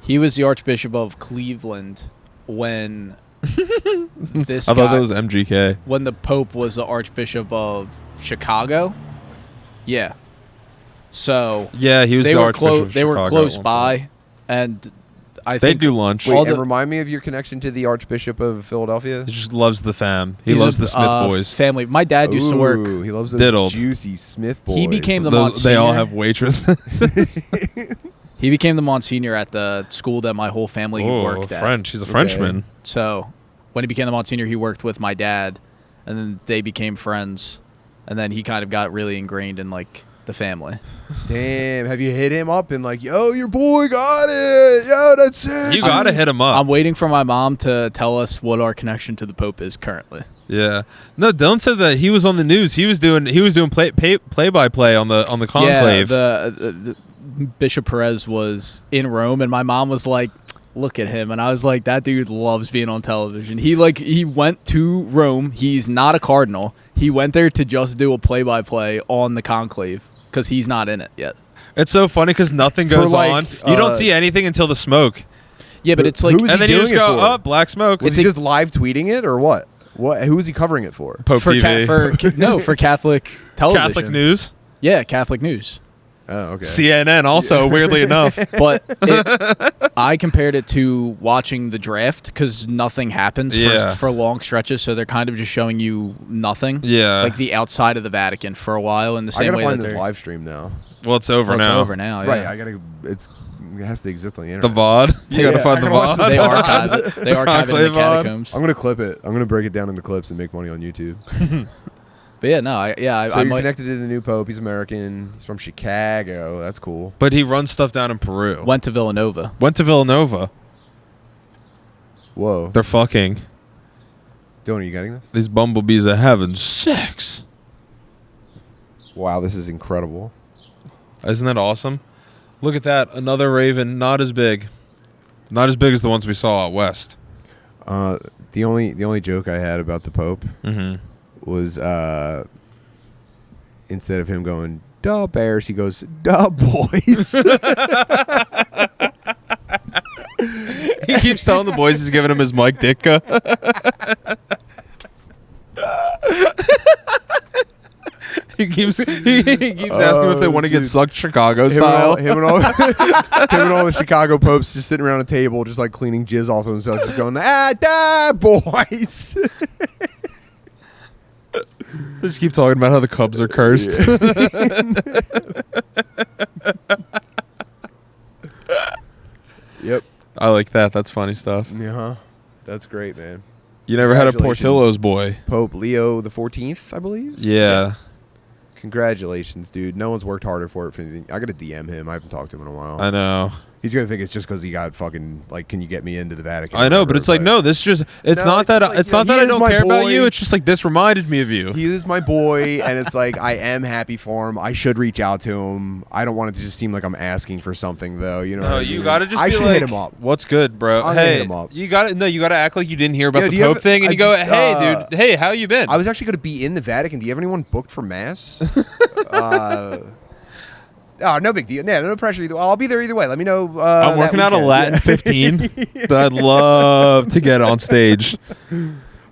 he was the Archbishop of Cleveland when this I thought guy, that was MGK. when the Pope was the Archbishop of Chicago. Yeah. So Yeah, he was they the were Archbishop close. of They were Chicago close at one point. by, and I They think do lunch. Wait, All and the- remind me of your connection to the Archbishop of Philadelphia. He just loves the fam. He he's loves a, the Smith boys. family. My dad used to work. Ooh, he loves those Diddled. juicy Smith boys. He became the They all Monsignor. have waitress. He became the Monsignor at the school that my whole family Oh, worked at. French. He's a Frenchman. So when he became the Monsignor, he worked with my dad, and then they became friends. And then he kind of got really ingrained in like the family. Damn, have you hit him up and like, yo, your boy got it. Yo, that's it. You gotta hit him up. I'm waiting for my mom to tell us what our connection to the Pope is currently. Yeah. No, Dillon said that he was on the news. He was doing play by play on the conclave. Yeah, the Bishop Perez was in Rome, and my mom was like, "Look at him," and I was like, "That dude loves being on television." He went to Rome. He's not a cardinal. He went there to just do a play by play on the conclave because he's not in it yet. It's so funny because nothing goes like, on. You don't see anything until the smoke. Yeah, but it's like, who was And he then you doing just it go, for? oh, black smoke. Was he just live tweeting it or what? What? Who was he covering it for? Pope for TV. for Catholic television. Catholic news. Yeah, Catholic news. Oh, okay. CNN also, weirdly enough. But I compared it to watching the draft because nothing happens Yeah. for long stretches, so they're kind of just showing you nothing. Yeah. Like the outside of the Vatican for a while in the I same gotta way find that this they're... live stream now. Well, it's over Well, it's now. over now, yeah. Right, I gotta. It has to exist on the The internet. VOD. You Yeah, gotta find I the gotta watch VOD. They archive it. They archive it in Conclave the on. catacombs. I'm gonna clip it. I'm gonna break it down into clips and make money on YouTube. But yeah, no, So I you're might... connected to the new pope. He's American. He's from Chicago. That's cool. But he runs stuff down in Peru. Went to Villanova. Went to Villanova. Whoa. They're fucking. Dylan, are you getting this? These bumblebees are having sex. Wow, this is incredible. Isn't that awesome? Look at that. Another raven. Not as big. Not as big as the ones we saw out west. The only joke I had about the pope Mm-hmm. was instead of him going "duh bears," he goes "duh boys." He keeps telling the boys he's giving him his Mike Ditka. He keeps asking if they want to get dude. sucked Chicago him style. and all the Chicago popes just sitting around a table, just like cleaning jizz off of themselves, just going "duh boys." Just keep talking about how the Cubs are cursed. Yep. I like that. That's funny stuff. Yeah. That's great, man. You never had a Congratulations. Portillo's boy. Pope Leo the 14th, I believe. Yeah. Congratulations, dude. No one's worked harder for it. For anything. I gotta DM him. I haven't talked to him in a while. I know. He's gonna think it's just because he got fucking like, can you get me into the Vatican? I or know, whatever, but it's like, no, this just, it's No, not it's that, just like, it's you know, not that he I is don't my care about boy. you. It's just like, this reminded me of you. He is my boy, and it's like I am happy for him. I should reach out to him. I don't want it to just seem like I'm asking for something, though. You know? No, what I you mean? gotta just I be should like, hit him up. what's good, bro? I'm gonna Hey, hit him up. you gotta act like you didn't hear about Yeah, the do you Pope have- thing, and I you go, just, hey, dude, hey, how you been? I was actually gonna be in the Vatican. Do you have anyone booked for mass? Oh, no big deal. Yeah, no pressure either. I'll be there either way. Let me know. I'm working out a Latin 15 that I'd love to get on stage.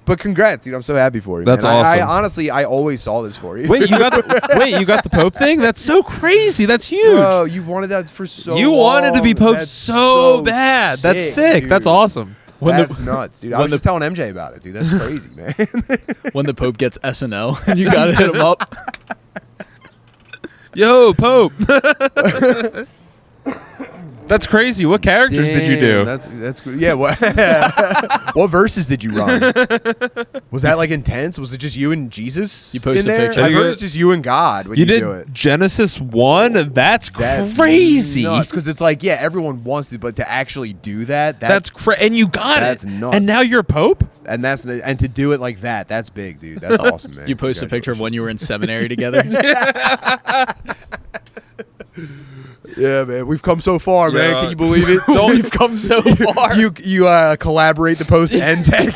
But congrats, dude. I'm so happy for you. That's man. I awesome. honestly, I always saw this for you. Wait, you got the Pope thing? That's so crazy. That's huge. Bro, you've wanted that for so You wanted to be long. Pope That's so bad. That's sick. dude. That's awesome. That's nuts, dude. I when was just telling MJ about it, dude. That's crazy, man. When the Pope gets SNL, and you gotta hit him up. Yo, Pope. That's crazy. What characters did you do? That's good. Yeah. What? What verses did you run? Was that like intense? Was it just you and Jesus? You posted in there? a picture. I You heard did- it's just you and God when You you, did do it. Genesis 1? That's crazy. Because it's like, yeah, everyone wants to, but to actually do that, That's and you got that's it. nuts. And now you're Pope? and to do it like that, that's big, dude. That's awesome, man. You post a picture of when you were in seminary together. Yeah, man, we've come so far, man. Yeah. Can you believe it? We've come so far. You collaborate the post and tag.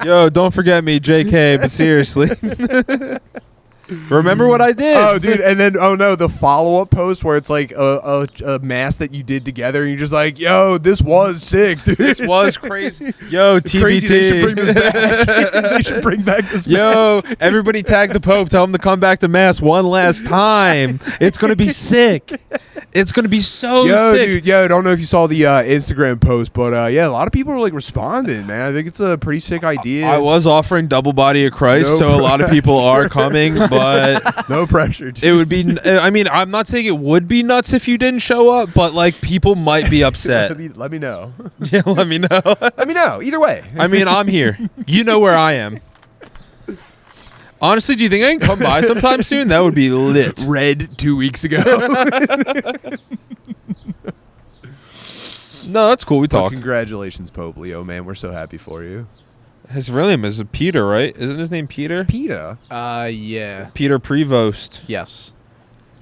Yo, don't forget me, JK, but seriously. Remember what I did? Oh, dude, and then the follow-up post where it's like a mass that you did together, and you're just like, yo, this was sick, dude. This was crazy. Yo, TBT. Crazy. They should bring this back. They should bring back this. Yo, mass. everybody tag the Pope. Tell him to come back to Mass one last time. It's going to be sick. It's going to be so sick. Dude, I don't know if you saw the Instagram post, but yeah, a lot of people are like responding, man. I think it's a pretty sick idea. I was offering double body of Christ, No so a lot of people are coming, but No pressure, dude. it would be, I mean, I'm not saying it would be nuts if you didn't show up, but like people might be upset. Let me know. Yeah, let me know. Let me know. Either way. I mean, I'm here. You know where I am. Honestly, do you think I can come by sometime soon? That would be lit. Red 2 weeks ago. No, that's cool. We Well, talk. congratulations, Pope Leo, man. We're so happy for you. His real name is Peter, right? Isn't his name Peter? PETA. Yeah. Peter Prevost. Yes.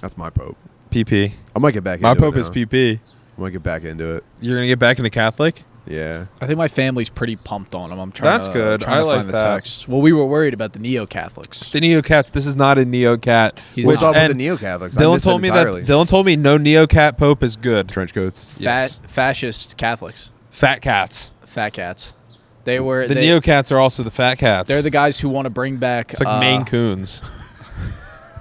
That's my Pope. PP. I might get back My into Pope it is now. PP. I might get back into it. You're gonna get back into Catholic? Yeah. I think my family's pretty pumped on him. I'm trying That's to, good. trying I to like find the that. text. Well, we were worried about the Neo-Catholics. The Neo-Cats. This is not a Neo-Cat. He's What's not. up with the And Neo-Catholics? I Dylan missed told me entirely. that. Dylan told me no Neo-Cat Pope is good. Trench coats. Yes. Fascist Catholics. Fat cats. Fat cats. They were The Neo-Cats are also the fat cats. They're the guys who want to bring back. It's like Maine Coons.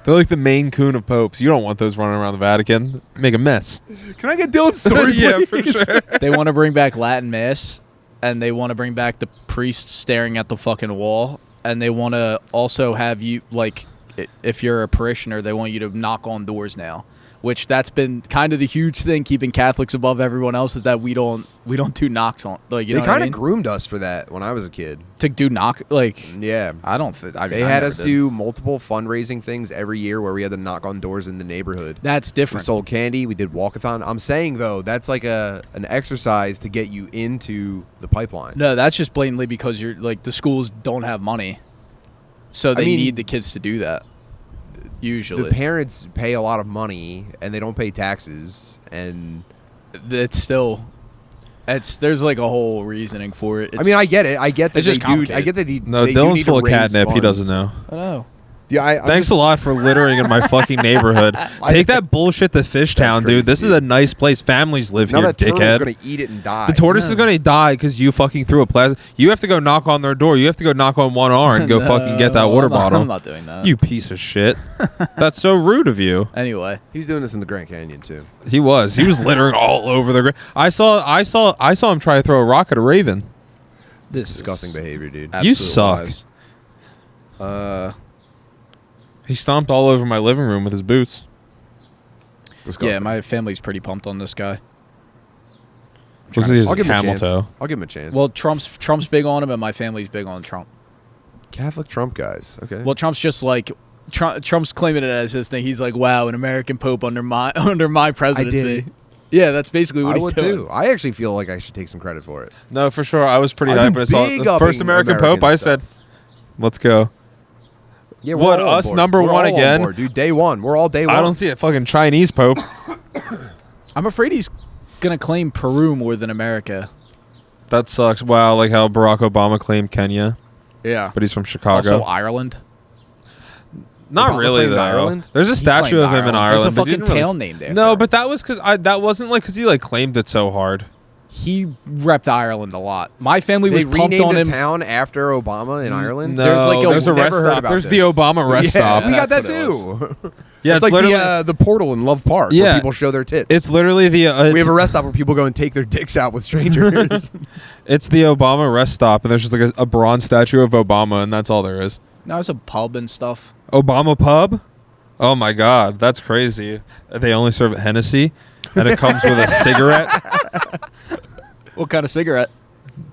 They're like the Maine Coon of popes. You don't want those running around the Vatican. Make a mess. Can I get Dylan's story, Yeah, please? for sure. They want to bring back Latin Mass, and they want to bring back the priest staring at the fucking wall, and they want to also have you, like, if you're a parishioner, they want you to knock on doors now, which that's been kind of the huge thing keeping Catholics above everyone else is that we don't do knocks on, like, you They know what I kind of mean? groomed us for that when I was a kid. To do knock, like, Yeah. I don't think I mean, They I had never us did. do multiple fundraising things every year where we had to knock on doors in the neighborhood. That's We different. sold candy. We did walkathon. I'm saying though, that's like an exercise to get you into the pipeline. No, that's just blatantly because you're like the schools don't have money, so they mean, need the kids to do that. Usually, The parents pay a lot of money and they don't pay taxes, and it's still, there's like a whole reasoning for it. I mean, I get it. I get that it's just they do. I complicated. get that No, they do Dylan's need full to of raise catnip. He funds. doesn't know. I know. Yeah, I'm Thanks a lot for littering in my fucking neighborhood. Take that bullshit to Fishtown, crazy, dude. This is dude. a nice place. Families live Now here, that turtle's dickhead. gonna eat it and die. The tortoise is going to die because you fucking threw a plastic. You have to go knock on their door. You have to go knock on one R and go fucking get that water bottle. I'm not doing that. You piece of shit. That's so rude of you. Anyway, He's doing this in the Grand Canyon too. He was littering all over the. I saw him try to throw a rock at a raven. This is disgusting behavior, dude. You absolute suck. lies. He stomped all over my living room with his boots. Disgusting. Yeah, my family's pretty pumped on this guy. Looks like he's I'll a give him a camel chance. toe. I'll give him a chance. Well, Trump's big on him, and my family's big on Trump. Catholic Trump guys. Okay. Well, Trump's just like Trump's claiming it as his thing. He's like, "Wow, an American pope under my presidency." it. Yeah, that's basically what I he's would doing. too. I actually feel like I should take some credit for it. No, for sure. I was pretty I've hyped been when I saw big the first upping American American Pope. I stuff. said, "Let's go." Yeah, What, all on us board. number We're one all on again? board, dude. Day one. We're all day one. I don't see a fucking Chinese Pope. I'm afraid he's gonna claim Peru more than America. That sucks. Wow, like how Barack Obama claimed Kenya, Yeah, but he's from Chicago. also Ireland. Not Obama really claimed though. Ireland? There's a He statue claimed of him in Ireland. There's a but he fucking didn't really- town named after No, him. but that was because that wasn't like because he like claimed it so hard. he repped Ireland a lot. My family They was pumped renamed on a him. town after Obama in Ireland. No, There's like a- there's a never rest heard stop. about There's this. the Obama rest Yeah, stop. we got That's that what it too. Yeah, it's it's like literally the portal in Love Park Yeah. where people show their tits. it's literally the we have a rest stop where people go and take their dicks out with strangers. it's the Obama rest stop, and there's just like a bronze statue of Obama, and that's all there is. Now it's a pub and stuff. Obama pub? Oh my God, that's crazy. They only serve Hennessy, and it comes with a cigarette. What kind of cigarette?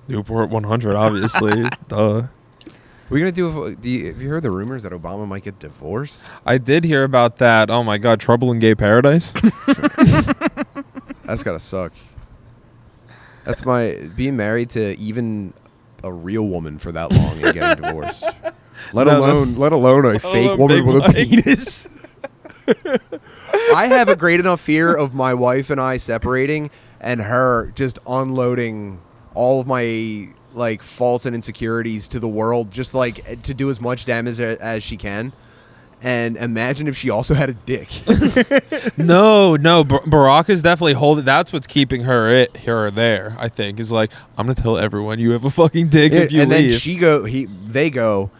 Newport 100, obviously. Duh. We're gonna do. Have you heard the rumors that Obama might get divorced? I did hear about that. Oh my God, Trouble in Gay Paradise. That's gotta suck. That's being married to even a real woman for that long and getting divorced. Let alone a fake alone woman Big with a Mike. penis. I have a great enough fear of my wife and I separating and her just unloading all of my like faults and insecurities to the world, just like to do as much damage as she can. And imagine if she also had a dick. No, Barack is definitely holding. That's what's keeping her there. I think is like I'm gonna tell everyone you have a fucking dick if you and leave. then they go,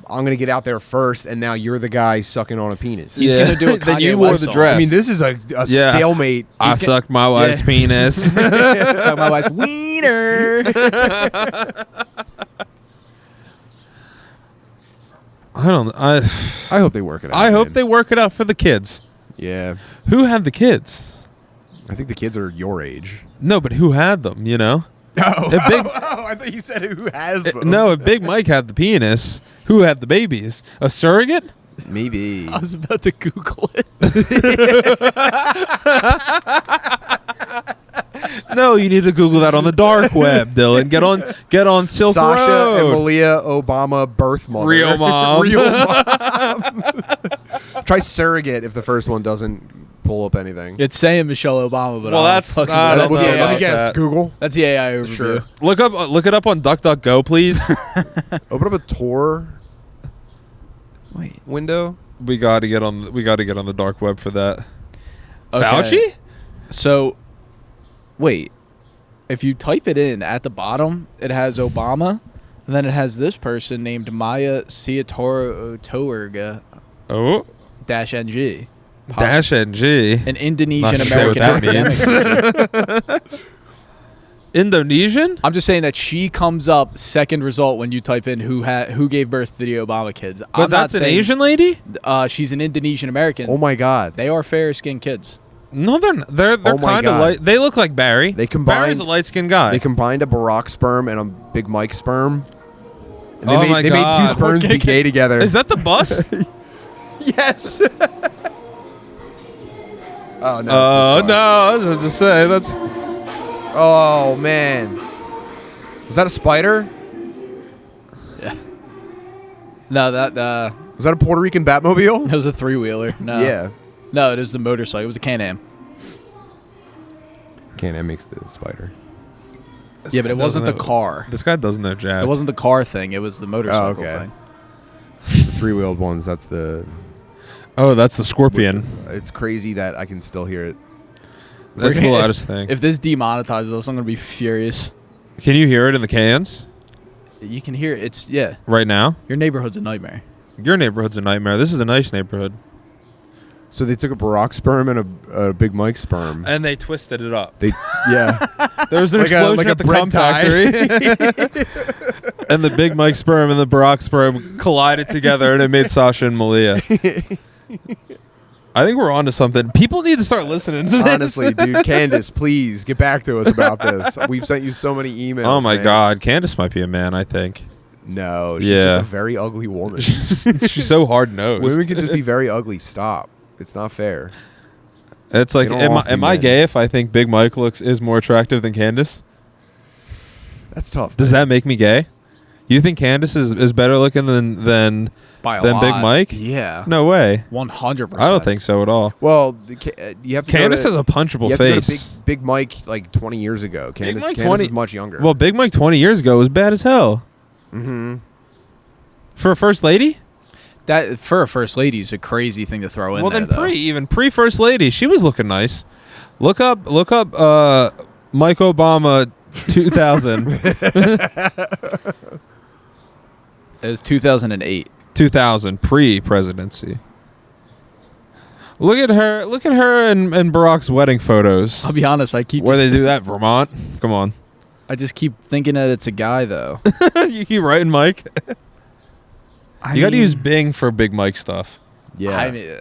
I'm gonna get out there first, and now you're the guy sucking on a penis. He's gonna do a Then Kanye you wore West the song. dress. I mean, this is a Yeah. stalemate. I sucked my wife's penis. Suck my wife's wiener. I hope they work it out. I hope man. they work it out for the kids. Yeah, Who had the kids? I think the kids are your age. No, but who had them? You know. Oh, If Big- I thought you said who has them. No, if Big Mike had the penis, Who had the babies? A surrogate? Maybe. I was about to Google it. No, you need to Google that on the dark web, Dillon. Get on Silk Sasha Road. and Malia Obama birth mother. Real mom. Real mom. Try surrogate if the first one doesn't pull up anything. It's saying Michelle Obama, but Well, I don't that's fucking not- know. that's That's not the Let about me guess. that. Google. That's the AI overview. Sure. Look it up on DuckDuckGo, please. Open up a Tor Wait. window. we got to get on the dark web for that. Okay. Fauci? So, wait. If you type it in at the bottom, it has Obama, and then it has this person named Maya Siatorga Oh, -NG. dash NG. An Indonesian Not sure what American that academic. Indonesian? I'm just saying that she comes up second result when you type in who gave birth to the Obama kids. But I'm that's not an saying, Asian lady? She's an Indonesian American. Oh my God. They are fair skinned kids. No, they're not. They're Oh my kind of God. light. They look like Barry. They combined- Barry's a light skinned guy. They combined a Barack sperm and a Big Mike sperm. And they Oh made, my they made God. two sperms be gay together. Is that the bus? Yes. Oh no. Oh it's this one. no! I was about to say that's. Oh man. Was that a spider? No, that Was that a Puerto Rican Batmobile? was a 3-wheeler. No. Yeah. No, it was the motorcycle. It was a Can-Am. Can-Am makes the spider. Yeah, but it wasn't the car. This guy doesn't know jack. It wasn't the car thing. It was the motorcycle okay. thing. The three-wheeled ones. That's the. Oh, that's the scorpion. It's crazy that I can still hear it. That's the loudest thing. If this demonetizes us, I'm gonna be furious. Can you hear it in the cans You can hear it. It's yeah. right now? Your neighborhood's a nightmare. Your neighborhood's a nightmare. This is a nice neighborhood. So they took a Barack sperm and a Big Mike sperm. And they twisted it up. They yeah. There was an Like a- explosion like a at the bread cum tie. factory. And the Big Mike sperm and the Barack sperm collided together and it made Sasha and Malia. I think we're on to something. People need to start listening to this. Honestly, dude, Candace, please get back to us about this. We've sent you so many emails. Oh my man. God. Candace might be a man, I think. No, she's Yeah. just a very ugly woman. She's so hard nosed. Women can just be very ugly. Stop. It's not fair. It's like, They don't all have to be am I men. gay if I think Big Mike is more attractive than Candace? That's tough. Does that make me gay? You think Candace is better looking than By a Than Big lot. Mike? Yeah. no way? 100%. I don't think so at all. Well, you have to. Candace go has to, a punchable you have to go face. to Big Mike like 20 years ago. Candace, Mike Candace 20 is much younger. Well, Big Mike 20 years ago was bad as hell. mm-hmm. For a first lady? That for a first lady is a crazy thing to throw in Well, there. then though. pre first lady, she was looking nice. Look up Mike Obama 2000. It was 2008. 2000 pre-presidency. Look at her and Barack's wedding photos. I'll be honest. I keep. Where just, they do that, Vermont? Come on. I just keep thinking that it's a guy though. You keep writing Mike. I You got to mean- use Bing for Big Mike stuff. Yeah. I mean,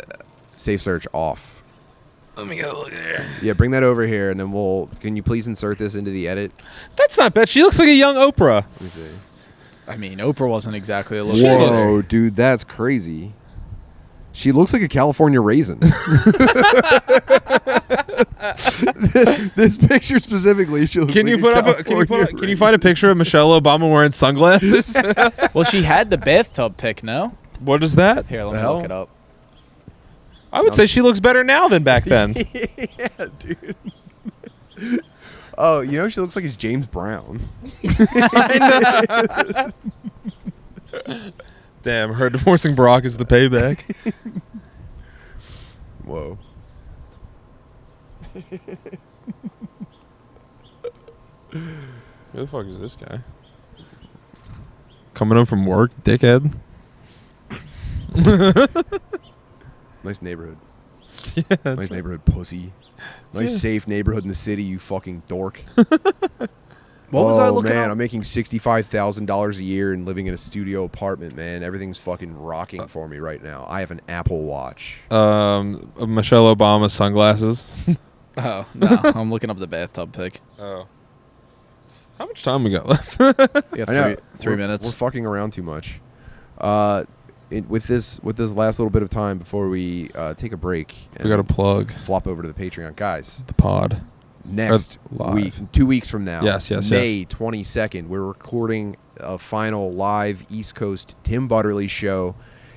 Safe search off. Let me get a look there. Yeah, bring that over here, and then we'll. Can you please insert this into the edit? That's not bad. She looks like a young Oprah. Let me see. I mean, Oprah wasn't exactly a little. Whoa, dude, that's crazy. She looks like a California raisin. This picture specifically, she looks Can you like put up? Can you find a picture of Michelle Obama wearing sunglasses? Well, she had the bathtub pic. No. What is that? Here, let The me hell? look it up. I would say she looks better now than back then. Yeah, dude. Oh, you know she looks like it's James Brown. Damn, her divorcing Barack is the payback. Whoa. Who the fuck is this guy? Coming home from work, dickhead. Nice neighborhood. Yeah, Nice neighborhood, pussy. Nice safe neighborhood in the city, you fucking dork. What was I looking man, up? I'm making $65,000 a year and living in a studio apartment, man. Everything's fucking rocking for me right now. I have an Apple Watch. Michelle Obama sunglasses. Oh no, I'm looking up the bathtub pic. Oh. How much time we got left? We got I know. three We're minutes. fucking around too much. With this last little bit of time before we take a break, and We got to plug flop over to the Patreon, guys. the pod. Next live. week, 2 weeks from now, Yes. May 22nd, we're recording a final live East Coast Tim Butterly show.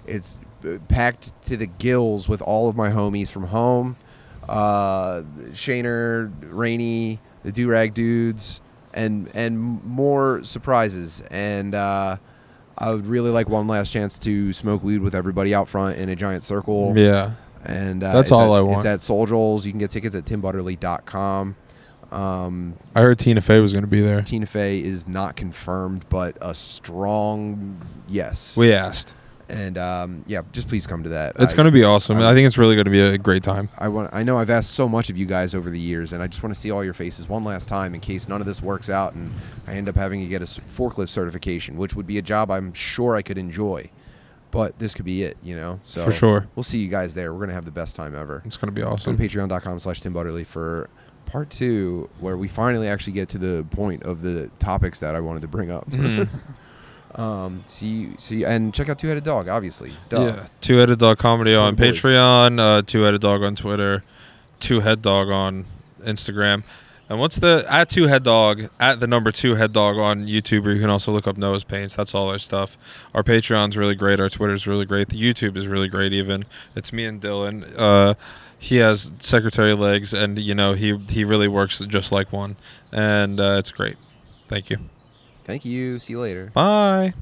It's packed to the gills with all of my homies from home, Shaner, Rainey, the Do-Rag Dudes, and more surprises. And I would really like one last chance to smoke weed with everybody out front in a giant circle. Yeah. And That's all I want. It's at Soul Joel's. You can get tickets at timbutterly.com. I heard Tina Fey was going to be there. Tina Fey is not confirmed, but a strong yes. We asked. And just please come to that. It's going to be awesome. I think it's really going to be a great time. I know I've asked so much of you guys over the years, and I just want to see all your faces one last time in case none of this works out and I end up having to get a forklift certification, which would be a job I'm sure I could enjoy. But this could be it, So For sure. We'll see you guys there. We're going to have the best time ever. It's going to be Go awesome. to patreon.com/TimButterly for part 2, where we finally actually get to the point of the topics that I wanted to bring up. See, and check out Two-Headed Dog, obviously. Duh. Yeah. Two-Headed Dog Comedy Support on boys. Patreon, Two-Headed Dog on Twitter, Two-Head Dog on Instagram. And what's the at Two-Head Dog, at the number 2 Head Dog on YouTube, or you can also look up Noah's Paints. That's all our stuff. Our Patreon's really great. Our Twitter's really great. The YouTube is really great even. It's me and Dillon. He has secretary legs, and, he really works just like one. And it's great. Thank you. Thank you. See you later. Bye.